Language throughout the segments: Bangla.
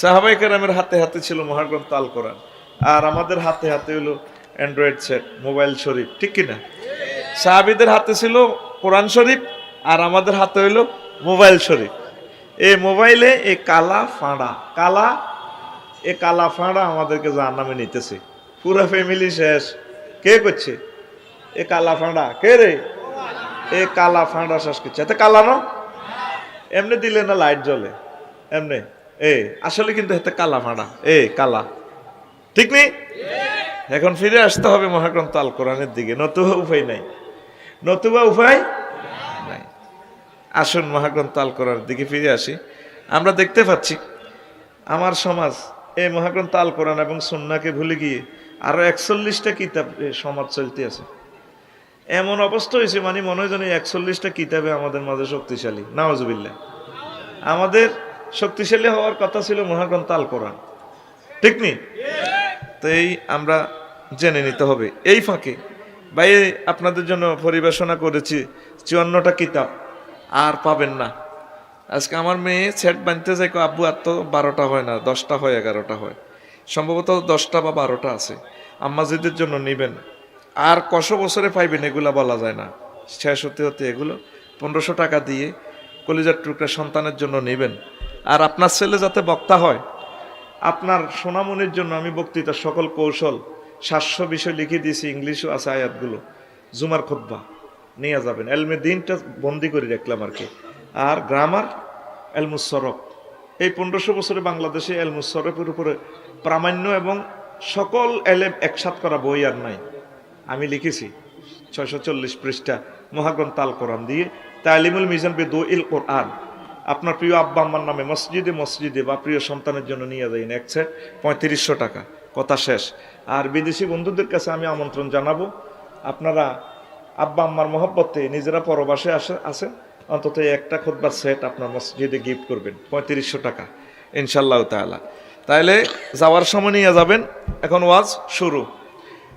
সাহাবায়ে কেরামের হাতে হাতে ছিল মহাগ্রন্থ আল কোরআন, আর আমাদের হাতে হাতে হলো অ্যান্ড্রয়েড সেট, মোবাইল শরীফ, ঠিক কিনা? সাহাবীদের হাতে ছিল কোরআন শরীফ, আর আমাদের হাতে হইলো মোবাইল শরীফ। এই মোবাইলে এই কালা ফাঁড়া আমাদেরকে জাহান্নামে নিতেছে। পুরা ফ্যামিলি শেষ। কে করছে এ কালা ফাঁড়া? কে রে? এ কালা ফাঁড়া শেষ করছে। এতে কালা না, এমনি দিলে না লাইট জ্বলে এমনি। আসলে কিন্তু এতে কালা ফাঁড়া, কালা, ঠিক নেই? এখন ফিরে আসতে হবে মহাগ্রন্থ আল কোরআনের দিকে, নতুবা উপায় নাই, নাই। আসুন মহাগ্রন্থ আল কোরআনের দিকে ফিরে আসি। আমরা দেখতে পাচ্ছি আমার সমাজ এই মহাগ্রন্থ আল কোরআন এবং সুন্নাহকে ভুলে গিয়ে আরো 41টা কিতাব সমাজ চলতে আছে। এমন অবস্থা হয়েছে, মানে মনে হয় যেন 41টা কিতাবে আমাদের মাঝে শক্তিশালী। নাউজুবিল্লাহ। আমাদের শক্তিশালী হওয়ার কথা ছিল মহাগ্রন্থ আল কোরআন, ঠিক নেই? তো এই আমরা জেনে নিতে হবে। এই ফাঁকে ভাই আপনাদের জন্য পরিবেশনা করেছি 54টা কিতাব, আর পাবেন না। আজকে আমার মেয়ে সেট বানতে যায়, আব্বু আর তো 12টা হয় না, 10টা হয়, 11টা হয়, সম্ভবত 10টা বা 12টা আছে। আম্মাজিদের জন্য নিবেন, আর কত বছরে পাইবেন এগুলা বলা যায় না। শেষ হতে হতে এগুলো 1500 টাকা দিয়ে কলিজার টুকরা সন্তানের জন্য নেবেন। আর আপনার ছেলে যাতে বক্তা হয়, আপনার সোনামনির জন্য আমি বক্তৃতার সকল কৌশল 700 বিষয় লিখে দিয়েছি, ইংলিশও আছে আয়াতগুলো। জুমার খুতবা নিয়ে যাবেন। এলমে দিনটা বন্দি করে রাখলাম আর কি। আর গ্রামার, এলমুসরফ, এই 1500 বছরে বাংলাদেশে এলমুসরফের উপরে প্রামাণ্য এবং সকল এলেম একসাথ করা বই আর নাই। আমি লিখেছি 640 পৃষ্ঠা মহাগ্রন্থ আল কোরআন দিয়ে তালিমুল মিজান বে দোইল কোরআন। আপনার প্রিয় আব্বা আম্মার নামে মসজিদে বা প্রিয় সন্তানের জন্য নিয়ে যাই, এক সেট 3500 টাকা, কথা শেষ। আর বিদেশি বন্ধুদের কাছে আমি আমন্ত্রণ জানাবো, আপনারা আব্বা আম্মার মহব্বতে নিজেরা পরবাসে আসেন, অন্তত একটা খুতবার সেট আপনার মসজিদে গিফট করবেন, 3500 টাকা ইনশাল্লাহ তাআলা। তাইলে যাওয়ার সময় নিয়ে যাবেন। এখন ওয়াজ শুরু।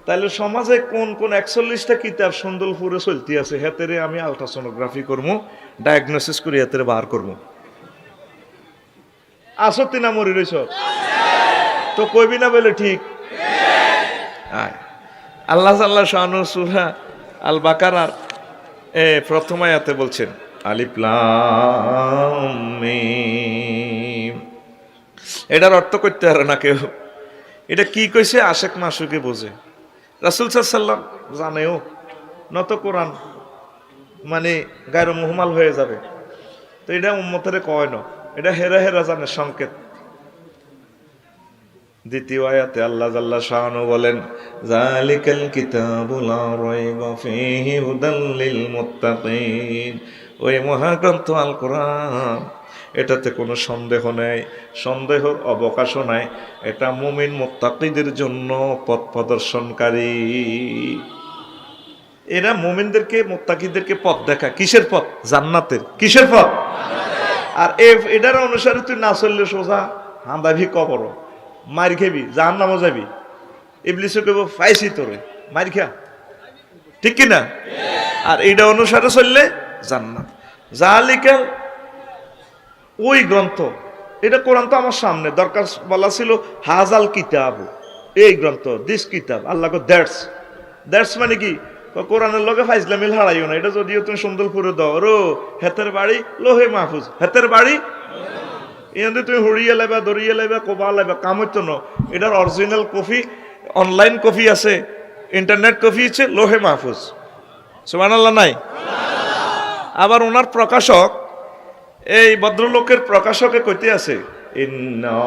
তাহলে সমাজে কোন কোন 41টা কিতাব সুন্দরপুরে চলতে আছে, হেতেরে আমি আলট্রাসোনোগ্রাফি করবো, ডায়াগনোসিস করে হেতেরে বার করবো। আসতি না মরি রইছ তো কইবি না বলে ঠিক। আল্লাহ শানু সূরা আল বাকারার প্রথম আয়াতে বলছেন আলিফ লাম মিম। এটার অর্থ করতে পারে না কেউ। এটা কি কইছে আশেক মাসুকে বোঝে, রাসূল সাল্লাল্লাহু জানেও নত কোরআন মানে গায়র মুহমাল হয়ে যাবে। তো এটা উম্মতের কয় না, এটা হেরা হেরা জানে সংকেত। দ্বিতীয় আয়াতে আল্লাহ জাল্লা শানু বলেন যালিকাল কিতাবু লা রাইবা ফীহি হুদাল লিল মুত্তাকিন। ওই মহাগ্রন্থ আল কোরআন, এটাতে কোনো সন্দেহ নেই, সন্দেহর অবকাশও নাই। এটা মুমিন মুত্তাকিদের জন্য পথ প্রদর্শনকারী। এরা মুমিনদেরকে মুত্তাকিদেরকে পথ দেখা। কিসের পথ? জান্নাতের। কিসের পথ? আর এটার অনুসারে তুই না চললে সোজা হাঁদাবি কবর, মার খেবি, জাহান্নামে যাবি। ইবলিসে কইব পাইছি তোরে, মার খা, ঠিক কিনা? আর এইটা অনুসারে চললে জান্নাত। যালিকা ওই গ্রন্থ, এটা কোরআন তো আমার সামনে, দরকার বলা ছিল হাজাল কিতাব, এই গ্রন্থ, দিস কিতাব। আল্লাহ কো দ্যাটস মানে কি? কোরআনের লগে ফাইজলামিল হারাইও না। এটা যদিও তুমি সুন্দরপুরে দাও রো, হেতের বাড়ি লোহে মাহফুজ, হেতের বাড়ি এখানে তুমি হরিয়ে লাইবা, দরিয়ে লাইবা, কোবা লাইবা, কাম হইতো না। এটার অরিজিনাল কপি, অনলাইন কপি আছে, ইন্টারনেট কপি আছে লোহে মাহফুজ। সুবহানাল্লাহ নাই? আবার ওনার প্রকাশক, এই ভদ্রলোকের প্রকাশকে কইতে আছে ইন্না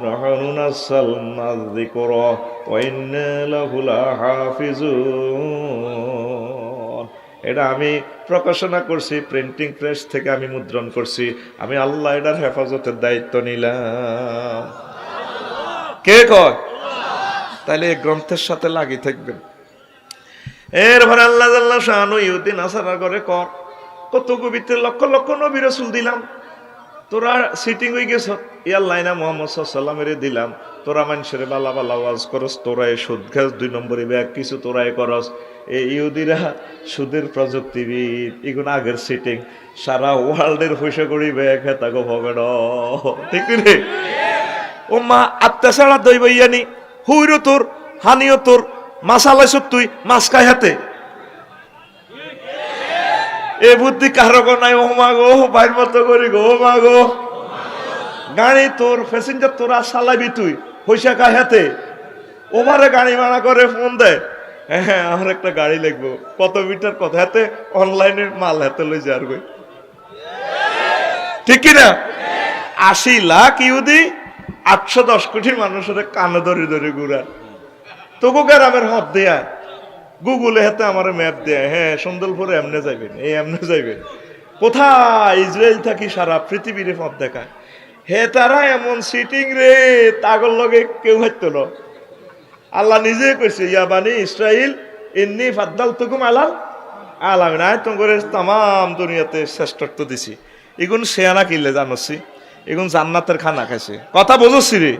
নাহনু নাযালনা যিকরা ওয়া ইন্না লাহু লাহাফিজুন। এটা আমি প্রকাশনা করছি, প্রিন্টিং প্রেস থেকে আমি মুদ্রণ করছি, আমি আল্লাহ এটার হেফাজতের দায়িত্ব নিলাম। কে কয়? তাইলে এই গ্রন্থের সাথে লাগি থাকবেন। এরপরে আল্লাহ জাল্লা শানু ইহুদি নাসারা করে কর, কত কবিতে লক্ষ লক্ষ নবী রাসূল দিলাম, তোরা সিটিং হয়ে গেছ, ইয়াল্লাহ না মুহাম্মদ সাল্লাল্লাহু আলাইহি দিলাম, তোরা মানুষের বালা বালা ওয়াজ করস, তোরা এই সুদ খাস, 2 নম্বরে ব্যাগ কিছু তোরাই করস। এই ইহুদিরা সুদের প্রযুক্তিবিদ, এগুলো আগের সিটিং, সারা ওয়ার্ল্ডের পয়সা করি ব্যাগ হেতাগো ভগড়, ঠিক রে? ও মা আত্মা ছাড়া দই বইয়ানি হুইরো তোর হানিও তোর মাসালাই তুই মাছ খাই হাতে এ বুদ্ধি কারো নাই। ও মা গো বাইর মতো করি গো, ও মা গো গাড়ি তোর প্যাসেঞ্জার তোরা চালাবি তুই পয়সা খাই হাতে। ওভারে গাড়ি ভাড়া করে ফোন দেয়, হ্যাঁ আমার একটা গাড়ি লাগবো, কত মিটার কত হাতে, অনলাইনের মাল হাতে লই যার গই, ঠিক কিনা? 80 লাখ ইহুদি 810 কোটি মানুষের কানে ধরে ধরে ঘুরা। তবু গ্রামের হদ দেয়া গুগলে হাতে আমার ম্যাপ দেয়, হ্যাঁ সুন্দরপুরে এমনে যাইবেন, এই এমনে যাইবেন, কোথায় ইসরায়েল থাকি সারা পৃথিবীর পথ দেখায়। হে তারা এমন সিটিং রে তাগর লগে কেউ হইতো না। আল্লাহ নিজে কইছে ইয়া বানি ইসরাইল ইন্নী ফাদ্দালতুকুম আলাল আলামিন, আয় তোমার তামাম দুনিয়াতে শ্রেষ্ঠত্ব দিছি। এগুন শেয়ানা কিনলে জানোসি, এগুন জান্নাতের খানা খাইছে, কথা বুঝছি রে,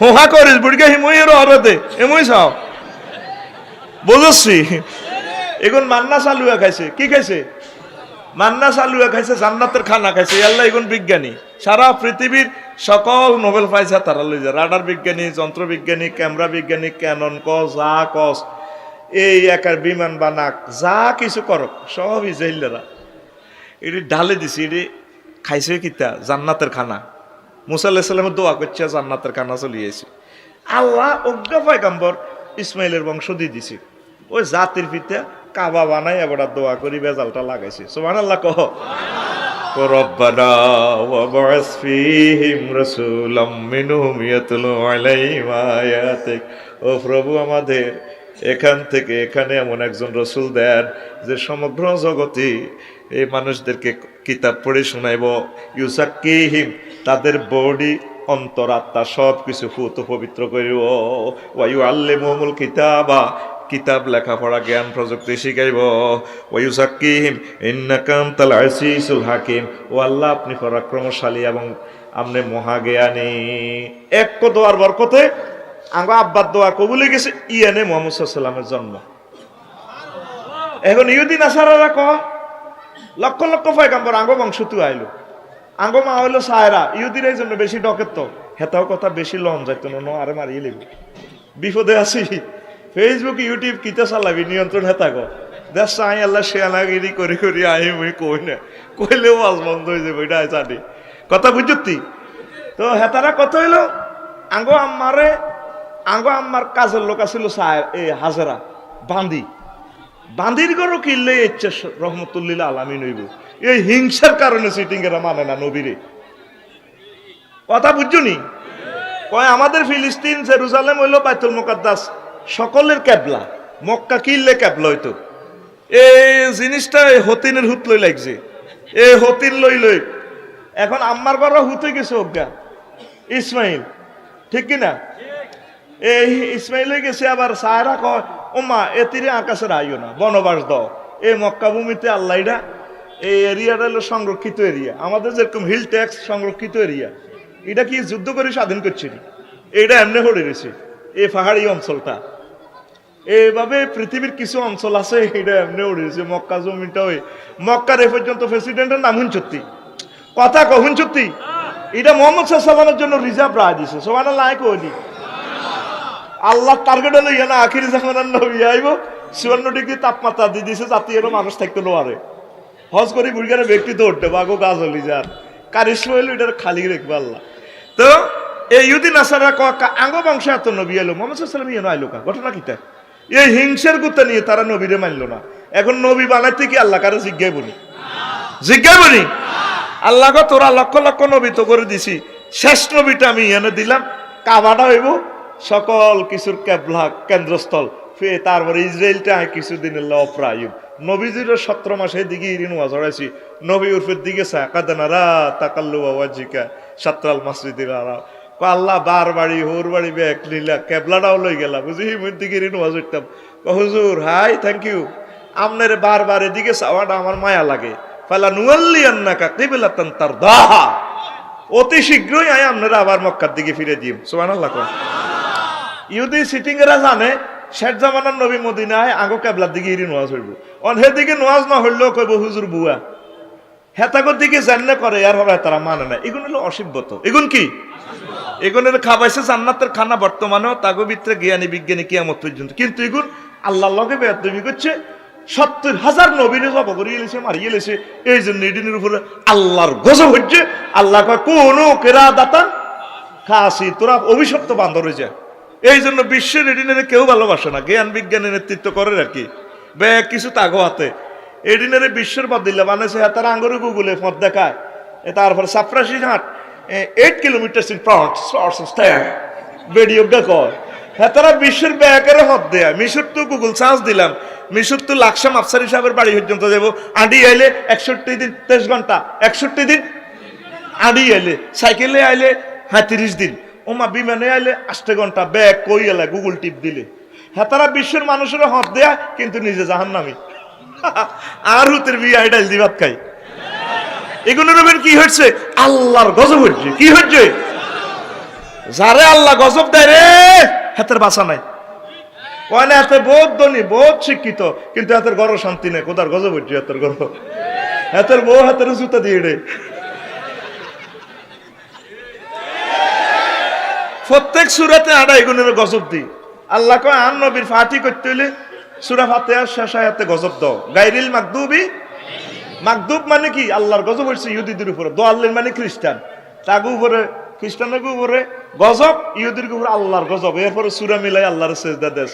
হোহা করিস বুড়িকে হিমইয়ের হরদে এমই চাও বুঝছি। এগুন মান্না চালুয়া খাইছে, কি খাইছে? মান্না চালুয়া খাইছে, জান্নাতের খানা খাইছে। আল্লাহ এগুন বিজ্ঞানী, সারা পৃথিবীর সকল নোবেল পাইছে তারা লই যায়, রাডার বিজ্ঞানী, যন্ত্র বিজ্ঞানী, ক্যামেরা বিজ্ঞানী, ক্যানন কস যা কস, এই একার বিমান বানাক যা কিছু করক সব ইসরায়েলরা এটি ঢালে দিছি। এটি খাইছে কিতা জান্নাতের খানা। মুসা আলাইহিস সালামের দোয়া করছে জান্নাতের খানা চলিয়েছে। আল্লাহ অজ্ঞা পয়গম্বর ইসমাইলের বংশ দিয়ে দিছে, ওই জাতির পিতা কাবা বানাই এবার দোয়া করি বেজালটা লাগাইছে। সুবহানাল্লাহ কহ। রব্বানা ওয়া বা'স ফীহিম রাসূলাম মিনহুম ইয়াতলু আলাইহিম আয়াতিক, ও প্রভু আমাদের এখান থেকে এখানে এমন একজন রসুল দেন যে সমগ্র জগতে এই মানুষদেরকে কিতাব পড়ে শোনাইব। ইউসাক্কিহিম, তাদের বডি অন্তরাত্মা সব কিছু ফুত পবিত্র করিব। ওয়া ইউআল্লিমুহুমুল কিতাবা, কিতাব লেখাপড়া জ্ঞান প্রযুক্তি শিখাইব। ওয়া ইউসাক্কিহিম ইন্নাকা আনতাল আজিজুল হাকিম, ও আল্লাহ আপনি পরাক্রমশালী এবং আপনি মহাজ্ঞানী। এক দোয়ার বরকতে আঙ্গ আব্বার দোয়া কবুলে গেছে, ইয়ানে মুহাম্মদ সাল্লাল্লাহু আলাইহি ওয়াসাল্লামের জন্ম। এখন ইহুদি নাসারারা কয় লক্ষ লক্ষ পয়গম্বর আঙ্গ বংশ তুই আইলো, আঙ্গ মা হইলো সায়রা, ইহুদির এই জন্য বেশি ডকের তো হেতাও কথা বেশি লন যাইতো না, আরে মারিয়ে লিবি বিপদে আছি। ফেসবুক ইউটিউব কিতা চালাবি নিয়ন্ত্রণ হেতা গো দেশ আই আল্লাহ শেয়ানাগিরি করে করি আই মুই কই না, কইলেও আজ বন্ধ হয়ে যাবে, এটা জানি কথা বুঝতি। তো হেতারা কত হইলো আঙ্গ আম্মার কাজের লোক আছিল এই হাজেরা বান্দি, বান্দির গরু কিনলে ইচ্ছে রহমতুল্লিল আলামিন হইব। এই হিংসার কারণে সিটিং এরা মানে না নবীরে, কথা বুঝছনি? কয় আমাদের ফিলিস্তিন জেরুজালেম হইল বাইতুল মুকাদ্দাস, সকলের ক্যাবলা, মক্কা কিনলে ক্যাবলা হইতো। এই জিনিসটা হতিনের হুত লই লাগছে, এই হতিন লই এখন আম্মার ঘর হুত হয়ে গেছে অজ্ঞা ইসমাইল, ঠিক কিনা? এই ইসমাইল হয়ে গেছে। আবার সায়রা কয় ওমা এতিরে আকাশের আইও না, বনবাস দাও। এই মক্কা ভূমিতে আল্লাহটা এই এরিয়াটা হলো সংরক্ষিত এরিয়া, আমাদের যেরকম হিল ট্যাক্স সংরক্ষিত এরিয়া, এটা কি যুদ্ধ করে স্বাধীন করছে নি, এটা এমনি হয়ে রয়েছে এই পাহাড়ি অঞ্চলটা। এইভাবে পৃথিবীর কিছু অঞ্চল আছে এটা এমনি উড়েছে। মক্কা জমিটা ওই মক্কার এ পর্যন্ত প্রেসিডেন্টের নাম হুনচত্তি, কথা কহুনচত্তি, এটা মোহাম্মদ সাল্লাল্লাহু আলাইহি ওয়াসাল্লামের জন্য রিজার্ভ রাখা দিছে। সুবহানাল্লাহ কইলি আল্লাহ টার্গেট হলো ইয়া না আখিরি জামানার নবী আইব, 54 ডিগ্রি তাপমাত্রা দিয়ে দিছে যাতে এর মানুষ থাকতে নোয়ারে, হজ করি বুড়িগারে ব্যক্তি তো উঠতে বাগো গাছ হলি যার কারিশ্মা হইলো এটা খালি রেখবে আল্লাহ। তো এই ইহুদি নাসারা আঙ্গ বংশ এত নবী এলো, মোহাম্মদ সাল্লাল্লাহু আলাইহি ওয়াসাল্লাম আইলো কা ঘটনা কিটা? এই হিংসার গুতা নিয়ে তারা নবীরে মানলো না। এখন নবী বানাইতে কি আল্লাহ কারে জিজ্ঞাই বলি আল্লাহ গো তোরা লক্ষ লক্ষ নবী তো করে দিছি, শেষ নবীটা আমি এনে দিলাম, কাবাটা হইব সকল কিছুর কেবলা কেন্দ্রস্থল। তারপরে ইসরায়েলটা কিছুদিন অপ্রায় নবীজির 17 মাসের দিকে ইরিনুয়া জড়াইছি, নবী উর্ফের দিকে সাকাদানারা তাকাল্লু বাবাজিকা সাতরাল মাসজিদির আরা আল্লাহ বার বাড়ি হোর বাড়ি ব্যাগ লীলা কেবলাটাও লই গেলা বুঝি হিমের দিকে ইরিনুয়া জড়তাম। হুজুর হাই থ্যাংক ইউ, আপনার বারবার এদিকে চাওয়াটা আমার মায়া লাগে। ফালা নুয়াল্লি আন্নাকা কিবলাতান তারদাহা, অতি শীঘ্রই আয় আপনারা আবার মক্কার দিকে ফিরে দিম। সুবহানাল্লাহ। ইহুদি সিটিং এরা জানে শেষ জামানার নবী মদিনায় আগো কেবলার দিকে ইরি নোয়াজ হইব, অনহের দিকে নোয়াজ না হইলেও কইব হুজুর বুয়া, হেতাগর দিকে জান্নে করে আর হবে তারা মানে না। এগুন হলো অসিব্যত, এগুন কি এগুনের খাবাইছে জান্নাতের খানা বর্তমানেও তাগো ভিতরে জ্ঞানী বিজ্ঞানী কিয়ামত পর্যন্ত, কিন্তু এগুন আল্লাহর লগে বেয়াদবি করছে। 70,000 নবীরে জব করিয়ে লেছে, মারিয়ে লেছে। এই জন্য এদিনের উপরে আল্লাহর গজব হচ্ছে। আল্লাহ কয় কোন কেরা দাতা খাসি, তোরা অভিশপ্ত বান্দর হয়ে যায়। এই জন্য বিশ্বের এডিনারে কেউ ভালোবাসে না, জ্ঞান বিজ্ঞানের নেতৃত্ব করে আর কি ব্যাগ কিছু তাগো হাতে। এডিনারে বিশ্বের পথ দিলে বানাইছে, তারা আঙ্গুরে গুগলে পথ দেখায়। তারপরে 84 8 কিলোমিটার বেডিওটা কয়, হ্যাঁ তারা বিশ্বের ব্যাগের হদ দেয়। মিশর তো গুগল সার্চ দিলাম, মিশর তো লাকসাম আফসারি সাহেবের বাড়ি পর্যন্ত যাবো। আডি আইলে 61 দিন 23 ঘন্টা, 61 দিন আডি আইলে, সাইকেলে আইলে 30 দিন, ওমা বিমানে আইলে 8 ঘন্টা। ব্যাগ কই এলা গুগল টিপ দিলে। হ্যাঁ তারা বিশ্বের মানুষের হদ দেয়া, কিন্তু নিজে জাহান্নামী। আর হুতের বিয়ে ডাল দিবাত খাই। এগুলোর উপর কি হচ্ছে? আল্লাহর গজব হচ্ছে। কি হচ্ছে? যারে আল্লাহ গজব দেয় রে, হাতের বাসা নাই। ওখানে এত বহুত ধনী, বহুত শিক্ষিত, কিন্তু হাতের গর্ব শান্তি নেই। কোথার গজব হচ্ছে? হাতের গর্ব, হাতের বউ হাতের জুতা দিয়ে রে। প্রত্যেক সূরাতে আড়াই গুণের গজব দি। আল্লাহ কয় আন নবীর ফাতি করতে হইলে সূরা ফাতিহার শেষ আয়াতে গজব দাও। গায়রিল মাগদুবি, মাগদুব মানে কি? আল্লাহর গজব হচ্ছে ইহুদিদের উপরে। দোয়াল্লিন মানে খ্রিস্টান, তাগু উপরে, খ্রিস্টানের উপরে গজব, ইহুদির উপরে আল্লাহর গজব। এরপরে সূরা মিলাই আল্লাহর সেজদা দেশ।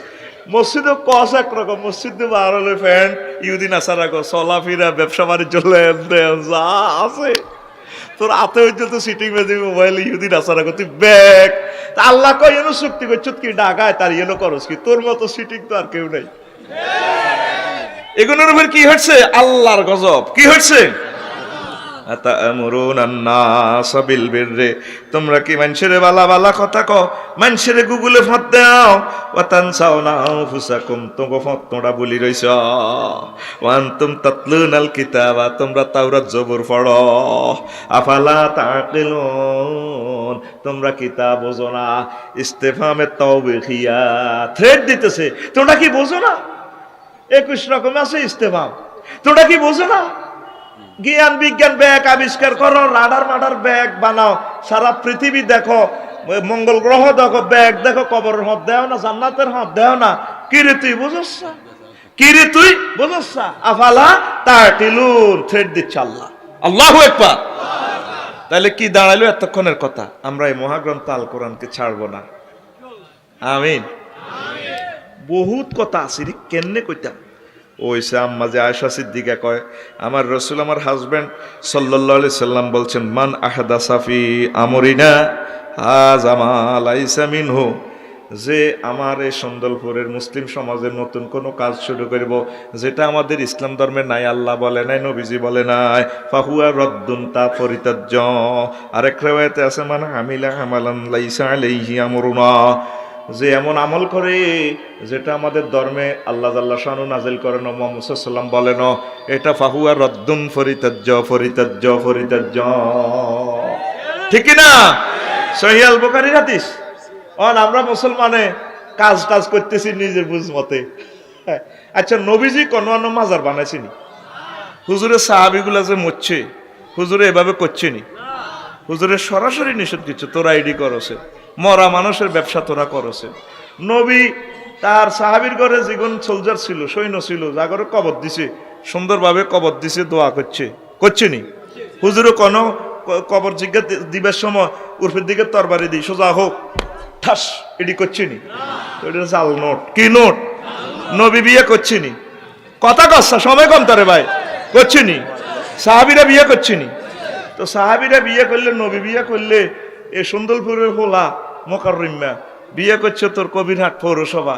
মসজিদে কস একরকম, মসজিদে বার হলে ফ্যান্ট, ইহুদি নাসারা গো চলাফেরা, ব্যবসা বাণিজ্য লেনদেন যা আছে, তোর হাতে হচ্ছে তো সিটিং বেজে মোবাইল, ইহুদি নাসারা গো তুই ব্যাগ। তা আল্লাহ কয় এনো চুক্তি করছো কি ডাকায়, তার এনো করস কি? তোর মতো সিটিং তো আর কেউ নাই। এগুলোর উপর কি হচ্ছে? আল্লাহর গজব। কি হচ্ছে? তোমরা কি মানুষের বালা বালা কথা কও, মানুষের গুগলে ফত দাও। তোমরা বলি রইছ ওয়ান্তুম তাতলুনাল কিতাবা, তোমরা তাওরাত জবুর পড়ো। আফালা তাকিলুন, তোমরা কিতাব বোঝো না। ইস্তেফামে তাওবিখিয়া, থ্রেড দিতেছে, তোমরা কি বোঝো না? 21 রকম আছে ইস্তেফাম, তোমরা কি বোঝো না? জ্ঞান বিজ্ঞান ব্যাগ আবিষ্কার করো, রাডার মাডার ব্যাগ বানাও, সারা পৃথিবী দেখো, মঙ্গল গ্রহ দেখো, ব্যাগ দেখো, কবরের হদ দেও না, জান্নাতের হদ দেও না। কি রে তুই বুঝছ? কি রে তুই বুঝছ? আফালা তাকিলুন, থ্রেড দিচ্ছে আল্লাহ। আল্লাহু আকবার। তাহলে কি দাঁড়াইলো এতক্ষণের কথা? আমরা এই মহাগ্রন্থ আল কোরআনকে ছাড়বো না। আমিন। বহুত কথা আছে রে, কেমনে কইতাম। ওইসে আম্মা যে আয়েশা সিদ্দিকা কয়, আমার রসুল, আমার হাজব্যান্ড সাল্লাল্লাহু আলাইহি সাল্লাম বলছেন, মান আহদাসা ফি আমরিনা হাযা মা লাইসা মিনহু, যে আমার এই সন্দলপুরের মুসলিম সমাজের নতুন কোনো কাজ শুরু করব যেটা আমাদের ইসলাম ধর্মে নাই, আল্লাহ বলে নাই, নবীজি বলে নাই, ফাহুয়া রদ্দুন, তা পরিত্যাজ্য। আরেক রিওয়ায়াতে আছে, মান আমিলা আমালান লাইসা আলাইহি আমরুনা, যে এমন আমল করে যেটা আমাদের ধর্মে আল্লাহ জাল্লা শানু নাজিল করেন, মুহাম্মদ সাল্লাল্লাহু আলাইহি ওয়াসাল্লাম বলেন, এটা ফাহুয়া রদ্দুন, পরিত্যাজ্য, পরিত্যাজ্য, পরিত্যাজ্য। ঠিক কি না? সহিহ আল বুখারীর হাদিস। আমরা মুসলমানে কাজ টাজ করতেছি নিজের বুঝ মতে। আচ্ছা, নবীজি কোনো মাজার বানাইছিনি? হুজুরের সাহাবিগুলা যে মরছে, হুজুরে এভাবে করছেনি? হুজুরের সরাসরি নিষেধ দিচ্ছে, তোরা আইডি করছে, মরা মানুষের ব্যবসা তোরা করছে। নবী তার সাহাবীর ঘরে যেগুন সোলজার ছিল, সৈন্য ছিল, যা করে কবর দিছে, সুন্দরভাবে কবর দিছে, দোয়া করছেনি? হুজুরে কোনো কবর জিজ্ঞা দিবার সময় উর্ফের দিকে তরবারি দিই, সোজা হোক, ঠাস, এটি করছেনি? জাল নোট। কি নোট? নবী বিয়ে করছেনি? কথা কচ্ছা, সময় কম তারে ভাই, করছেনি? সাহাবীরা বিয়ে করছেনি? তো সাহাবীরা বিয়ে করলে, নবী বিয়ে করলে, এ সুন্দরপুরের হোলা মোকাররমা বিয়ে করছে তোর কবিরহাট পৌরসভা,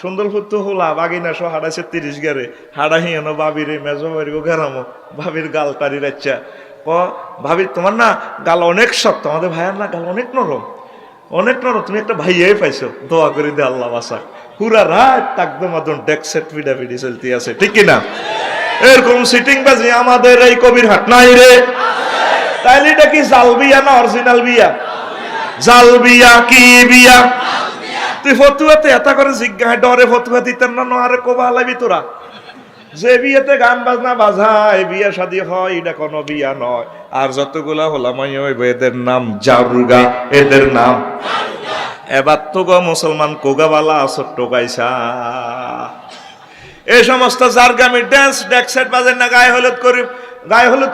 সুন্দরপুর তো হোলা বাগিনা সহ হাড়াইছে 30 গারে, হাড়াহিয়ানো বাবিরে মেজো বাড়ি ঘেরামো, ভাবির গাল তারি রাচ্চা। ভাবি তোমার না গাল অনেক শক্ত, আমাদের ভাইয়ার না গাল অনেক নরম, অনেক নরম, তুমি একটা ভাইয়াই পাইছো, দোয়া করে দে আল্লাহ বাসা। পুরা রাত তাকদমাদন ডেকসেট ভিডাভিডি চলতে আছে, ঠিক কিনা? এরকম সিটিং বাজি আমাদের এই কবিরহাট নাই রে। তাইলে এটা কি জাল বিয়া না অরিজিনাল বিয়া? জাল বিয়া। কি বিয়া? তুই ফতুয়াতে এতা করে জিজ্ঞাসা, ডরে ফতুয়া দিতেন না, আরে কোবা লাবি তোরা? যে বিয়েতে গান বাজনা বাজায়, বিয়া শাদী হয়, এটা কোনো বিয়া নয়। আর যতগুলা হোলামাই হইব এদের নাম জারুগা, এদের নাম। এবার তো গো মুসলমান কোগাবালা ছোট্ট গাইছা এই সমস্ত জারগামি ড্যান্স ডেক্সেট বাজেন না, গায়ে হলুদ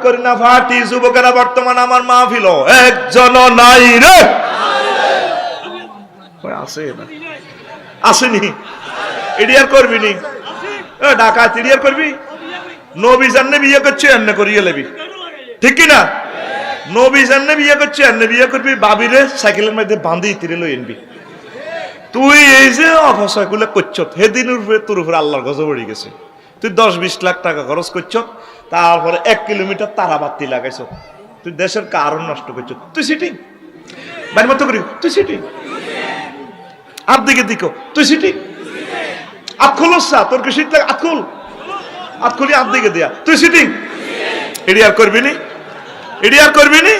করি না ফাটি যুবকেরা বর্তমান আমার মাহফিল একজন নাই রে, আছে না আসেনি, এডিয়ার করবি নি ডাকাত এডিয়ার করবি, নবী জান্নে বিয়ে করছে এমনি করিয়ে লেবি, ঠিক কি না? নবী জান্নে বিয়ে করছে এমনি বিয়ে করবি, বাবিরে সাইকেলের মধ্যে বাঁধি তিরে লই এনবি। তুই এই যে অপচয় গুলো করছ, সেদিন তোর উপরে আল্লাহর গজব পড়ে গেছে। তুই 10-20 লাখ টাকা খরচ করছ, তারপরে 1 কিলোমিটার তারাবাতি লাগাইছ, তুই দেশের কারণ নষ্ট করছ। তুই সিটিং বাড়ির মতো করি, তুই সিটিং আর দিকে দিকো, তুই সিটিং আতখুলসা, তোর কি শীত লাগে? আতখুলি আর দিকে দেয়া, তুই সিটিং। এডি আর করবি নি, এডি আর করবি নি।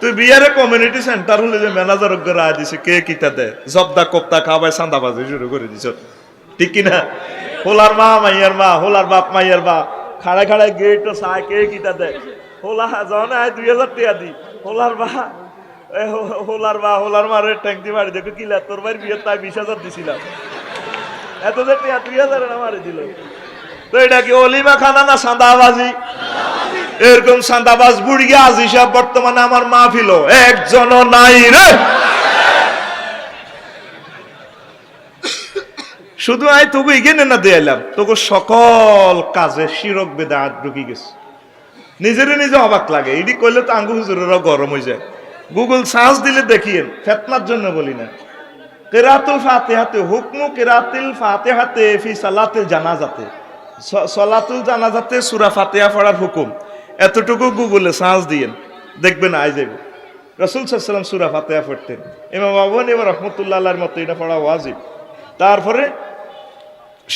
তুই বিয়ারে কমিউনিটি সেন্টার হলে যে ম্যানেজার রায় দিছে, কে কিতা দেয়, জব্দা কোপ্তা খাওয়ায় চাঁদাবাজি শুরু করে দিছ, ঠিক কিনা? হোলার মা মাইয়ার মা, হোলার বাপ মাইয়ার বা খাড়ায় খাড়ায় গেট চায়, কে কিতা দেয়? হোলা জন 2000 টাকা দি, হোলার মারে ট্যাঙ্কি মারি দেখো কিলা, তোর ভাই বিয়ে তাই 20,000 দিছিলাম, এত যে টাকা 2000 না মারি দিল। তো এটা কি অলিমা খানা না চাঁদাবাজি? এরকম চাঁদাবাজ বুড়িয়া আজি সব বর্তমানে আমার মাহফিল একজনও নাই রে। শুধু আই তোকে এগিয়ে না দিলাম, তোকে সকল কাজে শিরক বেদাত ঢুকি গেছে, নিজেরে নিজে অবাক লাগে। এটি করলে তো আঙ্গু হুজুরেরা গরম হয়ে যায়। গুগল সার্চ দিলে দেখিয়েন, ফেতনার জন্য বলি না। কেরাতুল ফাতিহাতে হুকমু কেরাতুল ফাতিহাতে ফি সালাতিল জানাজাতে, সালাতুল জানাজাতে সূরা ফাতিহা পড়ার হুকুম, এতটুকু গুগলে সার্চ দিয়েন, দেখবেন আই যাবে। রাসূল সাল্লাল্লাহু আলাইহি ওয়াসাল্লাম সূরা ফাতিহা পড়তেন, ইমাম আবু হানিফা রাহমাতুল্লাহ আলাইহির মতে এটা পড়া ওয়াজিব। তারপরে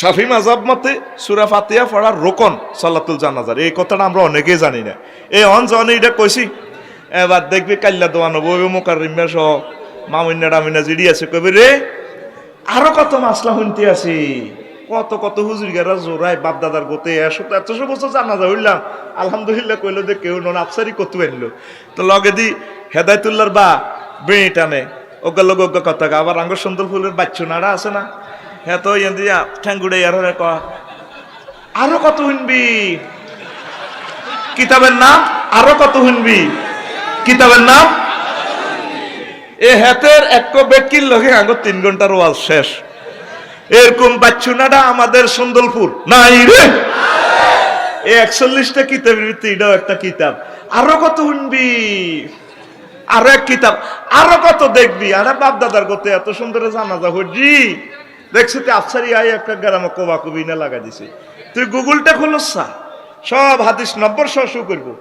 শাফি মাযহাব মতে সূরা ফাতিহা পড়ার রোকন সালাতুল জানাজার। এই কথাটা আমরা অনেকেই জানি না, এই অনজনে এটা কইছি। এবার দেখবি কাল্লা দোয়ানো বইবে মুকাররিমা সহ মামুন্না ডামিনা জিডি আছে, কবে রে আরো কত মাসলা শুনতে আছি, কত হুজুর গেরা জোড়ায় বাপ দাদার গোতে 100 বছর জানাজা হইলাম, আলহামদুলিল্লাহ কইলো যে কেউ নন আফসারি কত আনলো। তো লগে দি হেদায়তুল্লাহর বা বেড়ি টানে ওগা লোক ওগা কথা, আবার আঙ্গুর সুন্দর ফুলের বাচ্চু নাড়া আছে না, হ্যাঁ তো ইয়ে দিয়া ঠ্যাঙ্গুড়ে আর আরো কত শুনবি কিতাবের নাম, আরো কত শুনবি কিতাবের নাম। এ হাতের এক বেটকির লগে আঙ্গুর 3 ঘন্টার ওয়াজ শেষ। এরকম বাচ্চুনাটা আমাদের সুন্দরপুর নাই রে। এই 41টা কিতাবের ভিতরে এটাও একটা কিতাব। আরো কত শুনবি, আরো এক কিতাব, আরো কত দেখবি। আরে বাপ দাদার গতে এত সুন্দর জানাজা হজি দেখছি, তুই আফসারি আই একটা গ্রামে কোবা কবি না লাগা দিছে। তুই গুগলটা খোলসা, সব হাদিস নম্বর সহ শুরু করবো,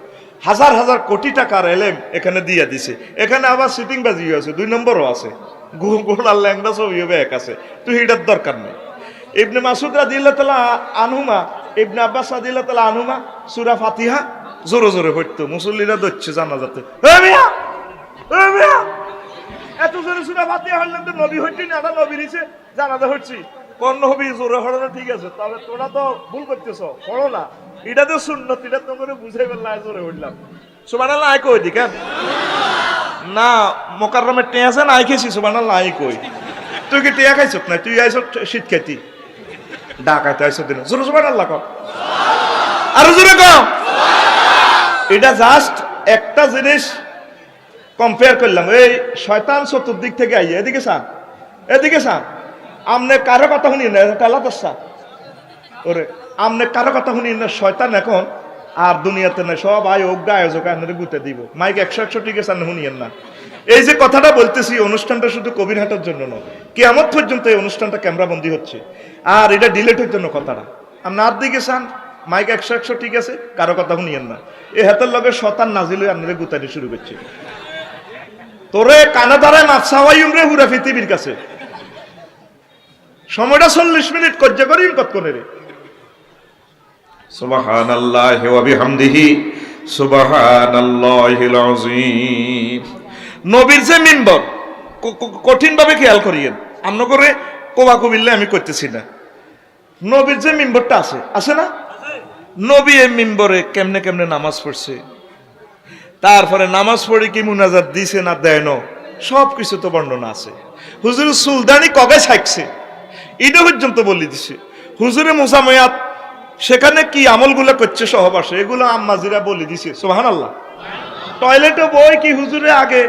হাজার কোটি টাকার এলেম এখানে দিয়ে দিছে। এখানে আবার সিটিং বাজি আছে, 2 নম্বরও আছে, গুগল আর ল্যাংদা ছবি হবে এক আছে, তুই এটার দরকার নেই। ইবনে মাসুদ রাদিয়াল্লাহু তাআলা আনহুমা, ইবনে আব্বাস রাদিয়াল্লাহু তাআলা আনহুমা সূরা ফাতিহা জোরে জোরে পড়তো, মুসল্লিরা দচ্ছে জানাজাতে। এ মিয়া, এ মিয়া, এত জোরে সূরা ফাতিহা হইলাম তো নবী হইছি না, নবী নিছে জানাজা হইছি। কোন নবী জোরে হড়ানো ঠিক আছে, তবে তোরা তো ভুল করতেছো, পড়ো না, এটা তো সুন্নত, এটা তো করে বুঝাই ফেললাম, জোরে হইলাম। সুবহানাল্লাহ আই কই দি কেন না, মোকাররমের টেয়া আছে না, আই খেয়েছি সুবহানাল্লাহ আই কই। তুই কি টেয়া খাইছ না, তুই আইছ শীত খেতি ডাকাইতে আইছ দিন, জোরে সুবহানাল্লাহ কও, আরো জোরে কও। এটা জাস্ট একটা জিনিস কম্পেয়ার করলাম। এই শয়তান চতুর্দিক থেকে আইয়া এদিকে সান, এদিকে সান, আমনে কারো কথা শুনি না, কালা দশা ওরে, আমনে কারো কথা শুনি না। শয়তান এখন আর দুনিয়াতে নাই, সব অজ্ঞা আয়োজক আপনাদের গুতে দিব, মাইক 100 ঠিক আছে শুনিয়েন না। এই যে কথাটা বলতেছি, অনুষ্ঠানটা শুধু কবিরহাটের জন্য নয়, কিয়ামত পর্যন্ত এই অনুষ্ঠানটা ক্যামেরা বন্দী হচ্ছে, আর এটা ডিলেটের জন্য কথাটা। আপনি আর দিকে চান, মাইক 100 ঠিক আছে, কারো কথা শুনিয়েন না। এই হাতের লগে শতান নাজিল হয়ে আপনাদের গুতানি শুরু করছে। তোরে কানা দাঁড়ায় মাফসাওয়াইম রে হুরা পৃথিবীর কাছে, সময়টা 40 মিনিট কজ্জ করিম কতক্ষণে রে। সুবহানাল্লাহি ওয়া বিহামদিহি সুবহানাল্লাহিল আযীম। নবীর যে মিম্বর কঠিন ভাবে খেয়াল করিয়েন, আমরা করে কোবা কবিল্লে আমি করতেছি না। নবীর যে মিম্বরটা আছে, আছে না? নবী এই মিম্বরে কেমনে কেমনে নামাজ পড়ছে, তারপরে নামাজ পড়ে কি মুনাজাত দিছে না দেয় না, সব কিছু তো বর্ণনা আছে। হুজুর সুলতানি কবে ছাইকছে এটা পর্যন্ত বলে দিছে। হুজুরে মোসামেয়াত সেখানে কি আমলগুলো করছে সহবাসে, এগুলো আম্মাজিরা বলে দিছে। সুবহানাল্লাহ। টয়লেটে বই কি হুজুরে আগে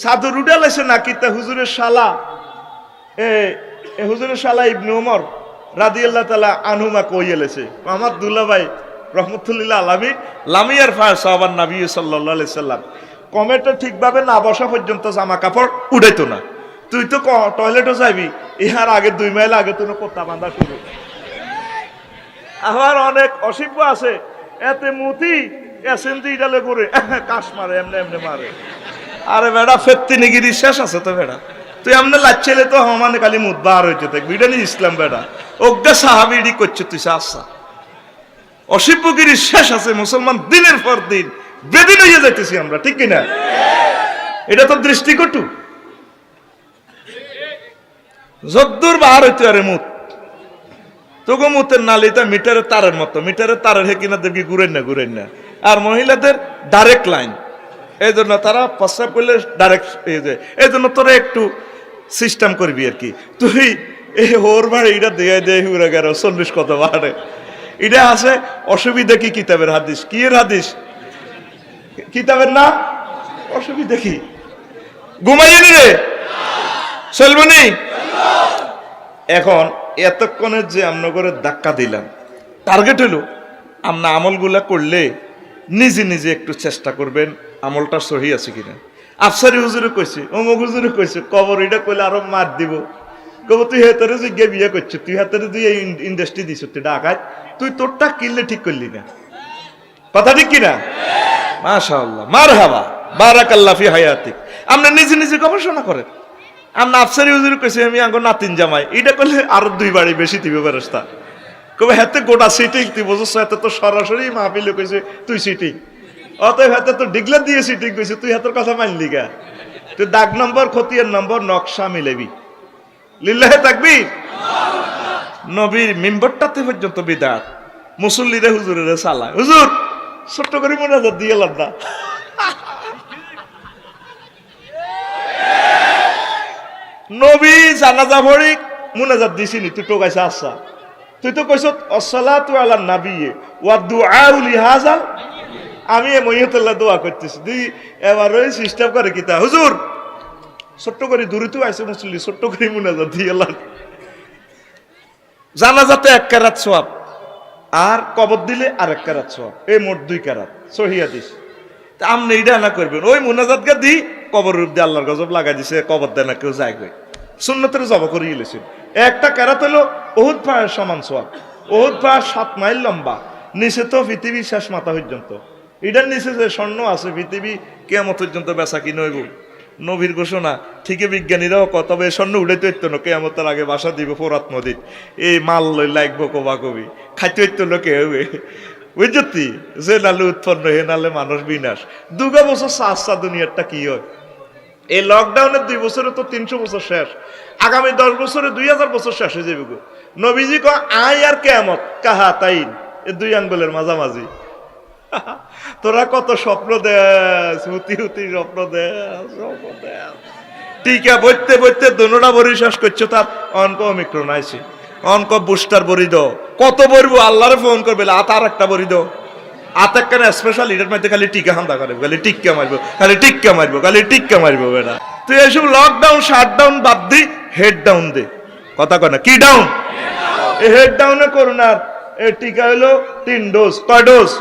চাদর উঠালেছে নাকি তা হুজুরের শালা হুজুরের শালা ইবনে ওমর রাদিয়াল্লাহু তাআলা আনহুমা কইয়েলেছে, আমার দুলাভাই রহমতুল্লাহ আলামি লামিয়ার ফায় সাহাবান নবী সাল্লাল্লাহু আলাইহি সাল্লাম কমেটে ঠিকভাবে না বসা পর্যন্ত জামা কাপড় উঠাইতো না। তুই তো টয়লেটে যাবি, ইহার আগে 2 মাইল আগে তো কোতা বাঁধা শুরু। আমার অনেক অসিব্য আছে, এতে মুতি এসেন্দি ডালে করে কাশ মারে, এমনি এমনি মারে। আরে বেড়া ফেত্তিনিগিরি শেষ আছে তো বেড়া, তুই এমনি লাচ্ছেলে তো হমানে খালি মুদ বার হইতে থাকবি, এটা নিয়ে ইসলাম বেড়া অজ্ঞা সাহাবিডি করছে তুই আসা। অসিব্যগিরি শেষ আছে, মুসলমান দিনের পর দিন বেদিন হয়ে যাইতেছি আমরা, ঠিক কিনা? এটা তো দৃষ্টিকটু। যদ্দূর বার হইতে আরে মুত তোকে মুতের নালিটা মিটারের তারের মতো, মিটারের তারের হেকিনা দেখবি ঘুরেন না। আর মহিলাদের ডাইরেক্ট লাইন, এই জন্য তারা প্রস্রাব করলে ডাইরেক্ট এই জন্য তোরা একটু সিস্টেম করবি আর কি। তুই এই ওর বাড়ি এটা দিয়ে হুড়ে গেল 40 কত বাড়ে, এটা আছে অসুবিধা কি কিতাবের হাদিস, কি এর হাদিস কিতাবের না অসুবিধা কি ঘুমাইনি রে চলবনি। এখন এতক্ষণের যে আমরা করে ধাক্কা দিলাম, টার্গেট হলো আমরা আমলগুলা করলে নিজে নিজে একটু চেষ্টা করবেন আমলটা সহি আছে কিনা। আফসারি হুজুরে কইছে, অমুক হুজুরে কইছে, কবর এটা কইলে আরো মার দিব। কব তুই হেতারে যে গে বিয়ে করছিস, তুই হাতের তুই এই ইন্ডাস্ট্রি দিছ, তুই ডাকাত, তুই তোরটা কিনলে ঠিক করলি না। কথা ঠিক কিনা? মাশাআল্লাহ, মারহাবা, বারাকাল্লাহ ফি হায়াতিক। আমরা নিজে নিজে গবেষণা করেন। আমরা আফসারি হুজুর কইছে আমি আঙ্গ নাতিন জামাই, এটা করলে আরো 2 বাড়ি বেশি দিবে বেরেস্তা। কবে হাতে গোটা সিটিং তুই বুঝছ, হাতে তো সরাসরি মাহফিলে কইছে তুই সিটিং, অতএব হাতে তো ডিগলা দিয়ে সিটিং কইছে, তুই হাতের কথা মানলি গা। তুই দাগ নম্বর খতিয়ান নম্বর নকশা মিলেবি, লিল্লাহে তাকবীর। নবীর মিম্বরটাতে পর্যন্ত বিদাত, মুসল্লিরে হুজুরের সালায়, হুজুর ছোট্ট করে মুনাজাত দিয়ে লাদা। নবী জানাজা পড়ি মুনাজাত দিছিনি, তুই টোকাইছ আচ্ছা, তুই তো কইছ আসসালাতু আলা নাবিয়্যি ওয়া দুআউ লিহাযা, আমি মহিয়তুল্লাহ দোয়া করতেছি। তুই এবার ওই সিস্টেম করে কি তা হুজুর ছোট্ট করে দূরে তুই আইছে মুসল্লি, ছোট্ট করে মুনাজাত দিয়ে লাদ। জানাজাতে 1 কারাত সওয়াব, আর কবর দিলে আর 1 কারাত সওয়াব, এই মোট 2 কারাত সহিহ হাদিস। তা আপনি এটা না করবেন, ওই মুনাজাতকে দি কবর রূপ দিয়ে আল্লাহর গজব লাগাই দিছে, কবর দেয় না কেউ যায় গই, সুন্নতের জবা করে গেলেছেন। 1টা কারাত হলো উহুদ পাহাড়ের সমান সওয়াব। উহুদ পাহাড় 7 মাইল লম্বা, নিচে তো পৃথিবী শেষ মাথা পর্যন্ত, এটার নিচে যে স্বর্ণ আছে পৃথিবী কিয়ামত পর্যন্ত বেচা কিনে হইব। নবীর ঘোষণা, ঠিকই বিজ্ঞানীরাও কত, তবে স্বর্ণ উড়াইতে হইতো না, কেয়ামতের আগে বাসা দিব ফোরাত নদীত, এই মাল লই লাগবো কবা কবি, খাইতে হইতো না কে হবে বুঝতি, যে নালে উৎপন্ন হে নালে মানুষ বিনাশ। 2 বছর চাষা দুনিয়ারটা কি হয়। এই লকডাউনের 2 বছরে তো 300 বছর শেষ, আগামী 10 বছরে 2000 বছর শেষ হয়ে যাবে গো। নবীজি কয় আই আর কিয়ামত কাহা তাইন, এই 2 আঙ্গুলের মাঝামাঝি। তোরা কত স্বপ্ন দেস, হুতি স্বপ্ন দেস, টিকা বইতে বইতে দুনোটা বড়ি শেষ করছো, তার অঙ্ক অমিক্রণ আইছে, অঙ্ক বুস্টার বড়ি দাও, কত বলবো আল্লাহরে ফোন করবে আর একটা বড়ি দাও। আতেক স্পেশাল এটার মধ্যে খালি টিকা হামদা করে, খালি টিক্কা মারবো, খালি টিক্কা মারবো, খালি টিক্কা মারবো। বেটা তুই এসব লকডাউন শাটডাউন বাদ দি, হেড ডাউন দে। কথা কয় না কি ডাউন, এই হেড ডাউনে করোনার এই টিকা হলো 3 ডোজ। কয় ডোজ?